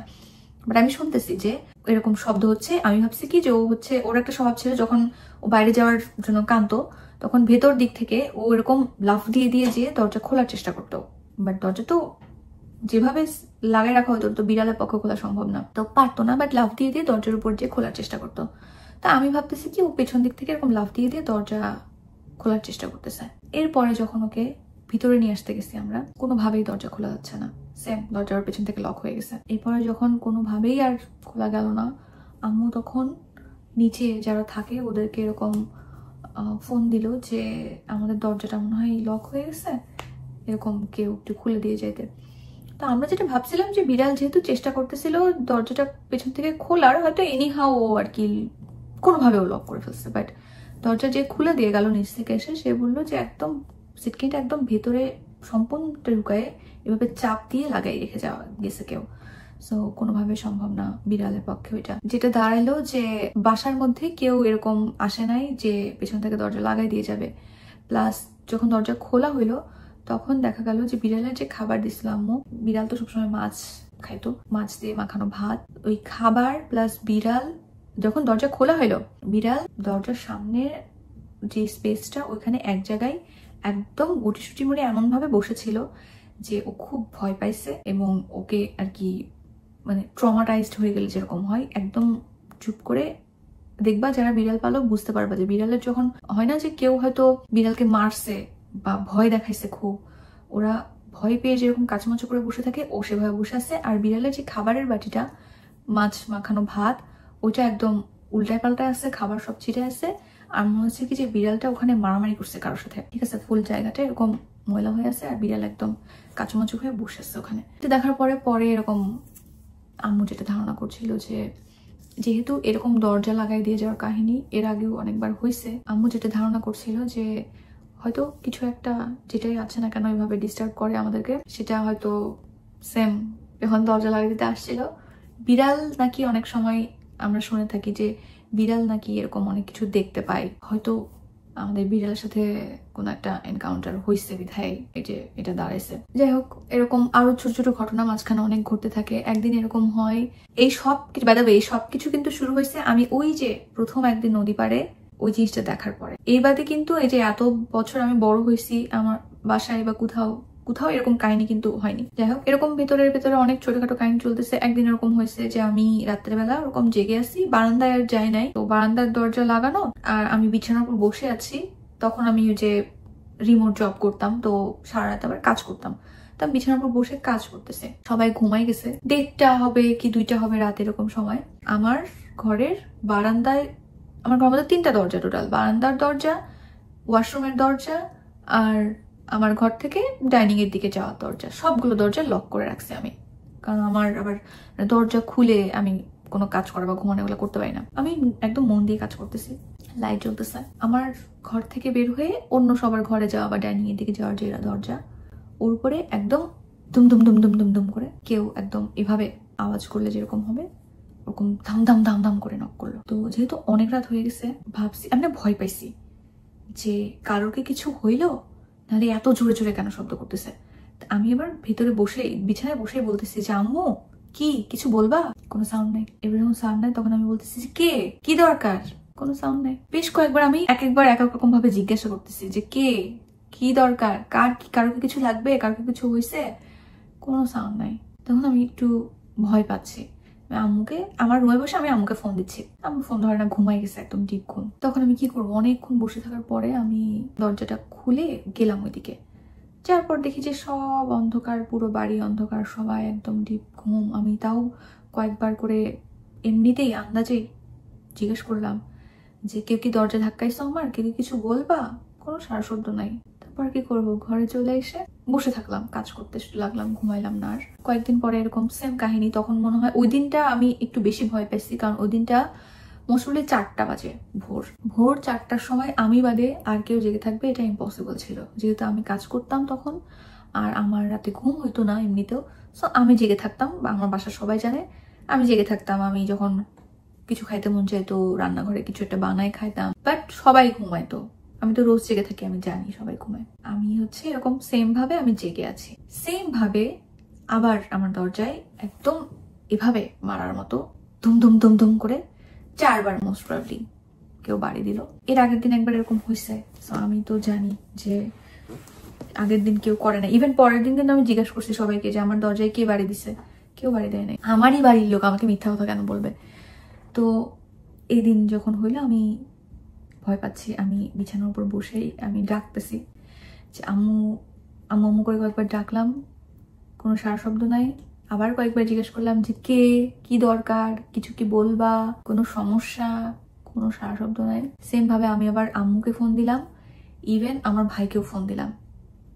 বাট আমি শুনতেছি যে এরকম শব্দ হচ্ছে। আমি ভাবছি কি যে ও হচ্ছে, ওর একটা স্বভাব ছিল যখন ও বাইরে যাওয়ার জন্য কাঁদতো তখন ভেতর দিক থেকে ও এরকম লাফ দিয়ে যে দরজা খোলার চেষ্টা করতো। বাট দরজা তো যেভাবে লাগাই রাখা হতো তো বিড়ালের পক্ষে খোলা সম্ভব না, তো পারতো না, বাট লাফ দিয়ে দরজার উপর দিয়ে খোলার চেষ্টা করতো। তা আমি ভাবতেছি কি ও পেছন দিক থেকে এরকম লাফ দিয়ে দরজা খোলার চেষ্টা করতেছে। এরপরে যখন ওকে ভিতরে নিয়ে আসতে গেছি আমরা, কোনোভাবেই দরজা খোলা যাচ্ছে না, সেম দরজার পেছন থেকে লক হয়ে গেছে। এরপরে যখন কোনোভাবেই আর খোলা গেল না, আম্মু তখন নিচে যারা থাকে ওদেরকে এরকম ফোন দিল যে আমাদের দরজাটা মনে হয় লক হয়ে গেছে, এরকম কেউ একটু খুলে দিয়ে যেতে। তো আমরা যেটা ভাবছিলাম যে বিড়াল যেহেতু চেষ্টা করতেছিল দরজাটা পেছন থেকে খোলার, হয়তো এনিহাও ও আর কি কোনোভাবে ও লক করে ফেলছে। বাট দরজা যে খুলে দিয়ে গেল নিচ থেকে এসে, সে বললো যে একদম সিটকিনটা একদম ভেতরে সম্পূর্ণ ঢুকায় এভাবে চাপ দিয়ে লাগাই রেখে যাওয়া গেছে কেউ। সো কোনোভাবে সম্ভব না বিড়ালের পক্ষে ওইটা। যেটা দাঁড়ালো যে বাসার মধ্যে কেউ এরকম আসে নাই যে পেছন থেকে দরজা লাগাই দিয়ে যাবে। প্লাস যখন দরজা খোলা হইলো তখন দেখা গেল যে বিড়ালের যে খাবার দিছিল আম্মু, বিড়াল তো সবসময় মাছ খাইতো, মাছ দিয়ে মাখানো ভাত, ওই খাবার প্লাস বিড়াল যখন দরজা খোলা হইলো, বিড়াল দরজার সামনের যে স্পেসটা ওইখানে এক জায়গায় একদম গুটিসুটি মরে এমন ভাবে বসেছিল যে ও খুব ভয় পাইছে এবং ওকে আর কি মানে ট্রমাটাইজড হয়ে গেলে যেরকম হয় একদম চুপ করে দেখবা, যারা বিড়াল পালো বুঝতে পারবা যে বিড়ালের যখন হয় না যে কেউ হয়তো বিড়ালকে মারছে বা ভয় দেখাইছে খুব, ওরা ভয় পেয়ে যেরকম কাচুমাচু করে বসে থাকে ও সেভাবে বসে আছে। আর বিড়ালের যে খাবারের বাটিটা, মাছ মাখানো ভাত, ওইটা একদম উল্টায় পাল্টায় আছে, খাবার সব ছিটে আছে। আর মনে হচ্ছে কি যে বিড়ালটা ওখানে মারামারি করছে কারোর সাথে, ঠিক আছে, ফুল জায়গাটা এরকম ময়লা হয়ে আছে আর বিড়াল একদম কাচুমাচু হয়ে বসে আছে ওখানে। তো দেখার পরে এরকম আম্মু যেটা ধারণা করছিল যে যেহেতু এরকম দরজা লাগাই দিয়ে যাওয়ার কাহিনী এর আগেও অনেকবার হয়েছে, আম্মু যেটা ধারণা করছিল যে হয়তো কিছু একটা যেটাই আছে না কেন এভাবে ডিস্টার্ব করে আমাদেরকে, সেটা হয়তো সেম যখন দরজা লাগাই দিতে আসছিল। বিড়াল নাকি অনেক সময় আমরা শুনে থাকি যে বিড়াল নাকি এরকম অনেক কিছু দেখতে পায়, হয়তো আমাদের বিড়ালের সাথে কোনো একটা এনকাউন্টার হয়েছে বিধায় এই যে এটা দাঁড়াইছে। যাই হোক, এরকম আরো ছোট ছোট ঘটনা মাঝখানে অনেক ঘটতে থাকে। একদিন এরকম হয়, এই সব কিছু বাদাবে, এই সব কিছু কিন্তু শুরু হয়েছে আমি ওই যে প্রথম একদিন নদী পাড়ে ওই জিনিসটা দেখার পরে। এই বাদে কিন্তু এই যে এত বছর আমি বড় হয়েছি আমার বাসায় বা কোথাও এরকম কাহিনী কিন্তু হয়নি। যাই হোক, এরকম ভেতরে অনেক ছোটখাটো কাহিনী চলতেছে। একদিন এরকম হয়েছে যে আমি রাত্রেবেলা ওরকম জেগে আছি, বারান্দায় আর যাই নাই, তো বারান্দার দরজা লাগানো আর আমি বিছানার উপর বসে আছি। তখন আমি ওই যে রিমোট জব করতাম, তো সারা রাত আবার কাজ করতাম, তো আমি বিছানার উপর বসে কাজ করতেছে, সবাই ঘুমাই গেছে, 1:30 হবে কি 2টা হবে রাত এরকম সময়। আমার ঘরের বারান্দায়, আমার ঘরের মধ্যে 3টা দরজা টোটাল, বারান্দার দরজা, ওয়াশরুমের দরজা আর আমার ঘর থেকে ডাইনিং এর দিকে যাওয়ার দরজা, সবগুলো দরজা লক করে রাখছি আমি, কারণ আমার আবার দরজা খুলে আমি কোনো কাজ করা বা ঘুমানো এগুলো করতে পারি না। আমি একদম মন দিয়ে কাজ করতেছি, লাইট জ্বলতেছে। আমার ঘর থেকে বের হয়ে অন্য সবার ঘরে যাওয়া বা ডাইনিং এর দিকে যাওয়ার যে দরজা, ওর উপরে একদম দুম দুম দুম দুম দুম দুম করে কেউ একদম এভাবে আওয়াজ করলে যেরকম হবে ওরকম ধাম ধাম ধাম ধাম করে নক করলো। তো যেহেতু অনেক রাত হয়ে গেছে, ভাবছি, আমি না ভয় পাইছি যে কারোর কি কিছু হইলো, নাহলে এত জোরে জোরে কেন শব্দ করতেছে। আমি এবার ভেতরে বসে বিছানায় বসে বলতেছি যে আম্মু কি কিছু বলবা, কোনো সাউন্ড নেই। এবার যখন সাউন্ড নাই তখন আমি বলতেছি যে কে, কি দরকার, কোনো সাউন্ড নেই। বেশ কয়েকবার আমি এক একবার এক এক রকম ভাবে জিজ্ঞাসা করতেছি যে কে, কি দরকার, কারোর কিছু লাগবে, কারোর কিছু হয়েছে, কোনো সাউন্ড নাই। তখন আমি একটু ভয় পাচ্ছি, আম্মুকে, আমার রুমে বসে আমি আম্মুকে ফোন দিচ্ছি, আম্মু ফোন ধরে না, ঘুমাই গেছে একদম ডিপ ঘুম। তখন আমি কি করবো, অনেকক্ষণ বসে থাকার পরে আমি দরজাটা খুলে গেলাম ওইদিকে, যার পর দেখি যে সব অন্ধকার, পুরো বাড়ি অন্ধকার, সবাই একদম ডিপ ঘুম। আমি তাও কয়েকবার করে এমনিতেই আন্দাজেই জিজ্ঞেস করলাম যে কেউ কি দরজা ধাক্কাইছো আমার, কেউ কিছু বলবা, কোনো সারা শব্দ নাই। তারপর কি করবো, ঘরে চলে এসে বসে থাকলাম, কাজ করতে লাগলাম, ঘুমাইলাম না। আর কয়েকদিন পরে এরকম সেম কাহিনী। তখন মনে হয় ওই দিনটা আমি একটু বেশি ভয় পেয়েছি, কারণ ওই দিনটা মোস্টলি 4টা বাজে, ভোর 4টার সময় আমি বাদে আর কেউ জেগে থাকবে এটা ইম্পসিবল ছিল, যেহেতু আমি কাজ করতাম তখন আর আমার রাতে ঘুম হইতো না এমনিতেও। সো আমি জেগে থাকতাম, বা আমার বাসার সবাই জানে আমি জেগে থাকতাম। আমি যখন কিছু খাইতে মন চাইতো রান্নাঘরে কিছু একটা বানাই খাইতাম, বাট সবাই ঘুমাইতো। আমি তো রোজ জেগে থাকি, আমি জানি সবাই ঘুমায়। আমি হচ্ছে এরকম সেম ভাবে আমি জেগে আছি, সেম ভাবে আবার আমার দরজায় একদম এভাবে মারার মতো ধুম ধুম ধুম ধুম করে 4বার মোস্ট প্রবাবলি কেউ বাড়ি দিল। এর আগের দিন একবার এরকম হয়েছে, সো আমি তো জানি যে আগের দিন কেউ করে না। ইভেন পরের দিন কিন্তু আমি জিজ্ঞাসা করছি সবাইকে যে আমার দরজায় কে বাড়ি দিছে, কেউ বাড়ি দেয় নাই। আমারই বাড়ির লোক আমাকে মিথ্যা কথা কেন বলবে। তো এই দিন যখন হইলো আমি ভয় পাচ্ছি, আমি বিছানার উপর বসেই আমি ডাকতেছি যে আম্মু আম্মু আম্মু করে কয়েকবার ডাকলাম, কোনো সারা শব্দ নাই। আবার কয়েকবার জিজ্ঞেস করলাম যে কে, কি দরকার, কিছু কি বলবা, কোনো সমস্যা, কোনো সারা শব্দ নাই। সেম ভাবে আমি আবার আম্মুকে ফোন দিলাম, ইভেন আমার ভাইকেও ফোন দিলাম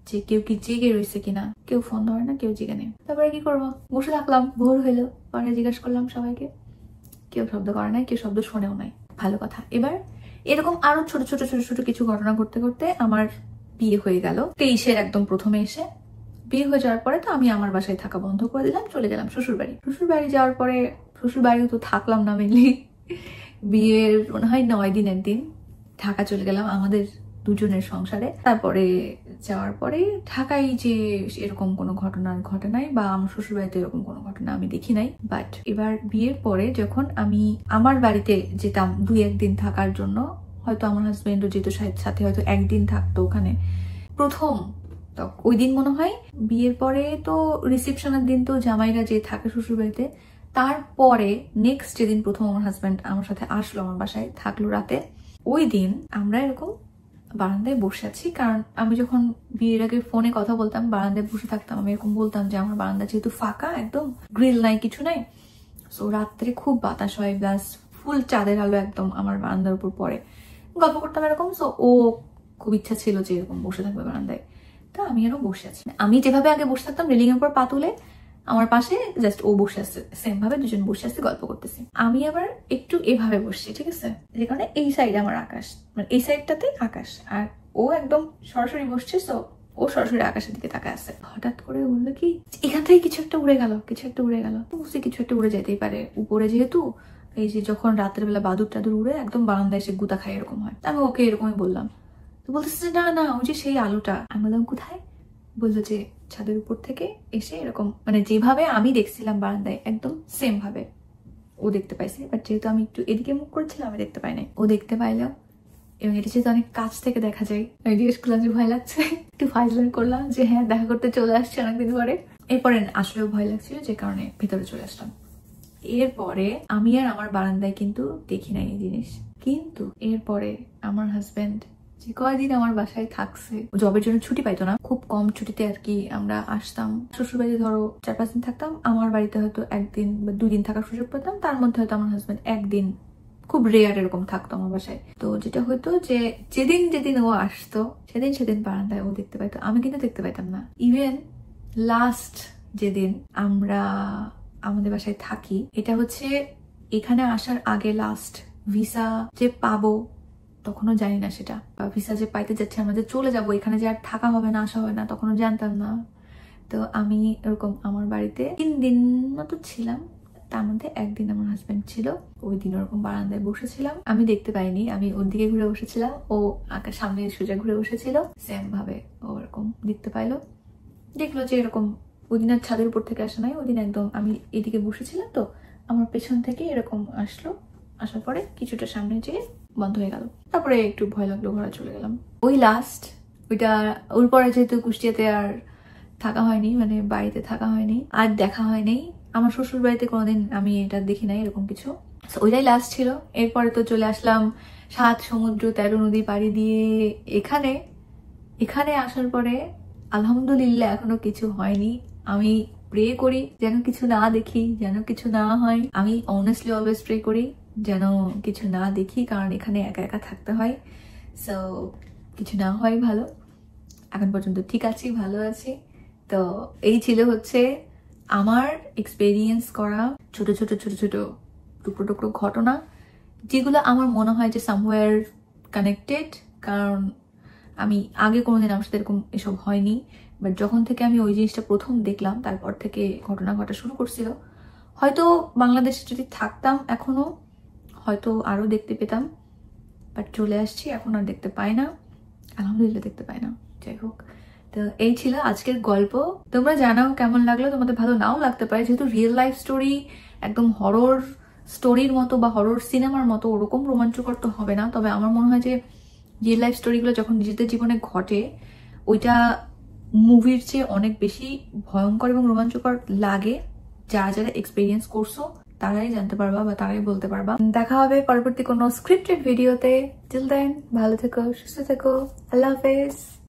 যে কেউ কি জেগে রয়েছে কিনা, কেউ ফোন ধরে না, কেউ জেগে নেই। তারপরে কি করবো, বসে থাকলাম, ভোর হইলো, পরে জিজ্ঞেস করলাম সবাইকে, কেউ শব্দ করে নাই, কেউ শব্দ শোনেও নাই, ভালো কথা। এবার এরকম আরো ছোট ছোট ছোট ছোট কিছু ঘটনা ঘটতে ঘটতে আমার বিয়ে হয়ে গেল 23-এর একদম প্রথমে এসে। বিয়ে হয়ে যাওয়ার পরে তো আমি আমার বাসায় থাকা বন্ধ করে দিলাম, চলে গেলাম শ্বশুর বাড়ি। শ্বশুর বাড়ি যাওয়ার পরে শ্বশুর বাড়িও তো থাকলাম না মেনলি, বিয়ের মনে হয় 9 দিনের দিন ঢাকা চলে গেলাম আমাদের দুজনের সংসারে। তারপরে যাওয়ার পরে ঢাকায় যে এরকম কোনো ঘটনা ঘটে নাই, বা আমার শ্বশুর বাড়িতে এরকম কোনো ঘটনা আমি দেখি নাই। বাট এবার বিয়ের পরে যখন আমি আমার বাড়িতে যেতাম 2-1 দিন থাকার জন্য, হয়তো আমার হাজবেন্ডও যেত সাথে, হয়তো একদিন থাকতো ওখানে প্রথম, ওই দিন মনে হয় বিয়ের পরে তো রিসেপশনের দিন তো জামাইরা যে থাকে শ্বশুর বাড়িতে, তারপরে নেক্সট যেদিন প্রথম আমার হাজব্যান্ড আমার সাথে আসলো, আমার বাসায় থাকলো রাতে, ওই দিন আমরা এরকম বারান্দায় বসে আছি। কারণ আমি যখন বিয়ের আগে ফোনে কথা বলতাম, বারান্দায় বসে থাকতাম, আমি এরকম বলতাম যে আমার বারান্দা যেহেতু ফাঁকা, একদম গ্রিল নাই, কিছু নাই, সো রাত্রে খুব বাতাস হয়, প্লাস ফুল চাঁদের আলো একদম আমার বারান্দার উপর পড়ে, গল্প করতাম এরকম। সো ও খুব ইচ্ছা ছিল যে এরকম বসে থাকবে বারান্দায়, তো আমি আরো বসে আছি। আমি যেভাবে আগে বসে থাকতাম রেলিং এর উপর পা তুলে, আমার পাশে জাস্ট ও বসে আছে, সেম ভাবে দুজন বসে আছে, গল্প করতেছি। আমি আবার একটু এভাবে বসছি, ঠিক আছে, যে কারণে এই সাইডে আমার আকাশ, মানে এই সাইডটাতে আকাশ, আর ও একদম সরাসরি বসছে, সো ও সরাসরি আকাশের দিকে তাকায় আছে। হঠাৎ করে বললো কি, এখান থেকে কিছু একটা উড়ে গেল, কিছু একটা উড়ে গেল। বুঝছি কিছু একটা উড়ে যেতেই পারে, উপরে যেহেতু এই যে যখন রাতের বেলা বাদুর টাদুর উড়ে একদম বারান্দায় এসে গুতা খায় এরকম হয়। আমি ওকে এরকমই বললাম, তো বলতেছে না না ওই যে সেই আলোটা। আমি বললাম কোথায়? বললো যে ছাদের উপর থেকে এসে এরকম, মানে যেভাবে আমি দেখছিলাম বারান্দায় একদম সেম ভাবে ও দেখতে পাইছে, বাট যেহেতু আমি একটু এদিকে মুখ করছিলাম আমি দেখতে পাই নাই, ও দেখতে পাইলো। এবং এটা যেহেতু অনেক কাছ থেকে দেখা যায়, আমি জিজ্ঞেস করলাম যে ভয় লাগছে, একটু ফাইজলামি করলাম যে হ্যাঁ দেখা করতে চলে আসছে অনেকদিন পরে। এরপরে আসলেও ভয় লাগছিল, যে কারণে ভিতরে চলে আসলাম। এরপরে আমি আর আমার বারান্দায় কিন্তু দেখি নাই এই জিনিস, কিন্তু এরপরে আমার হাজবেন্ড যে কয়দিন আমার বাসায় থাকছে, জবের জন্য ছুটি পাইতো না, খুব কম ছুটিতে আর কি আমরা আসতাম। শ্বশুর বাড়িতে ধরো 4-5 দিন থাকতাম, আমার বাড়িতে হয়তো 1 দিন বা 2 দিন থাকার সুযোগ পেতাম, তার মধ্যে হয়তো আমার হাজবেন্ড 1 দিন, খুব রেয়ার এরকম থাকতো আমার বাসায়। তো যেটা হতো যে যেদিন যেদিন ও আসতো সেদিন সেদিন বারান্দায় ও দেখতে পাইতো, আমি কিন্তু দেখতে পাইতাম না। ইভেন লাস্ট যেদিন আমরা আমাদের বাসায় থাকি, এটা হচ্ছে এখানে আসার আগে লাস্ট ভিসা যে পাবো তখনও জানি না সেটা, বা ভিসা যে পাইতে যাচ্ছে আমরা যে চলে যাবো, এখানে যে আর থাকা হবে না, আসা হবে না, তখনও জানতাম না। তো আমি এরকম আমার বাড়িতে 3 দিন মতো ছিলাম, তার মধ্যে 1 দিন আমার হাজবেন্ড ছিল। ওই দিন ওরকম বারান্দায় বসেছিলাম, আমি দেখতে পাইনি, আমি ওর দিকে ঘুরে বসেছিলাম, ও আকাশ সামনে সোজা ঘুরে বসেছিল, সেম ভাবে ও এরকম দেখতে পাইলো, দেখলো যে এরকম। ওই দিন আর ছাদের উপর থেকে আসা নাই, ওই দিন একদম আমি এদিকে বসেছিলাম, তো আমার পেছন থেকে এরকম আসলো, আসার পরে কিছুটা সামনে যেয়ে বন্ধ হয়ে গেল। তারপরে একটু ভয় লাগলো, ঘরে চলে গেলাম। ওই লাস্ট ওইটা, ওর পরে যেহেতু কুষ্টিয়াতে আর থাকা হয়নি, মানে বাড়িতে থাকা হয়নি, আর দেখা হয়নি। আমার শ্বশুর বাড়িতে কোনোদিন আমি এটা দেখি নাই এরকম কিছু, ওইটাই লাস্ট ছিল। এরপরে তো চলে আসলাম 7 সমুদ্র 13 নদী পাড়ি দিয়ে এখানে। এখানে আসার পরে আলহামদুলিল্লাহ এখনো কিছু হয়নি। আমি প্রে করি যেন কিছু না দেখি, যেন কিছু না হয়। আমি অনেস্টলি অলওয়েজ প্রে করি যেন কিছু না দেখি, কারণ এখানে একা একা থাকতে হয়। সো কিছু না হয় ভালো। এখন পর্যন্ত ঠিক আছি, ভালো আছি। তো এই ছিল হচ্ছে আমার এক্সপেরিয়েন্স করা ছোট ছোট ছোট ছোট টুকরো টুকরো ঘটনা, যেগুলো আমার মনে হয় যে সামওয়্যার কানেক্টেড। কারণ আমি আগে কোনোদিন আমার সাথে এরকম এসব হয়নি, বাট যখন থেকে আমি ওই জিনিসটা প্রথম দেখলাম তারপর থেকে ঘটনা ঘটা শুরু করছিল। হয়তো বাংলাদেশে যদি থাকতাম এখনো হয়তো আরো দেখতে পেতাম, বাট চলে আসছি, এখন আর দেখতে পাই না, আলহামদুলিল্লাহ দেখতে পাই না। যাই হোক, তো এই ছিল আজকের গল্প। তোমরা জানাও কেমন লাগলো, তোমাদের ভালো নাও লাগতে পারে, যেহেতু রিয়েল লাইফ স্টোরি, একদম হরর স্টোরির মতো বা হরর সিনেমার মতো ওরকম রোমাঞ্চকর তো হবে না। তবে আমার মনে হয় যে রিয়েল লাইফ স্টোরিগুলো যখন নিজেদের জীবনে ঘটে, ওইটা মুভির চেয়ে অনেক বেশি ভয়ঙ্কর এবং রোমাঞ্চকর লাগে। যারা যারা এক্সপিরিয়েন্স করছো তারাই জানতে পারবা বা তারাই বলতে পারবা। দেখা হবে পরবর্তী কোনো স্ক্রিপ্টেড ভিডিওতে। টিল দেন ভালো থেকো, সুস্থ থেকো, আল্লাহ হাফেজ।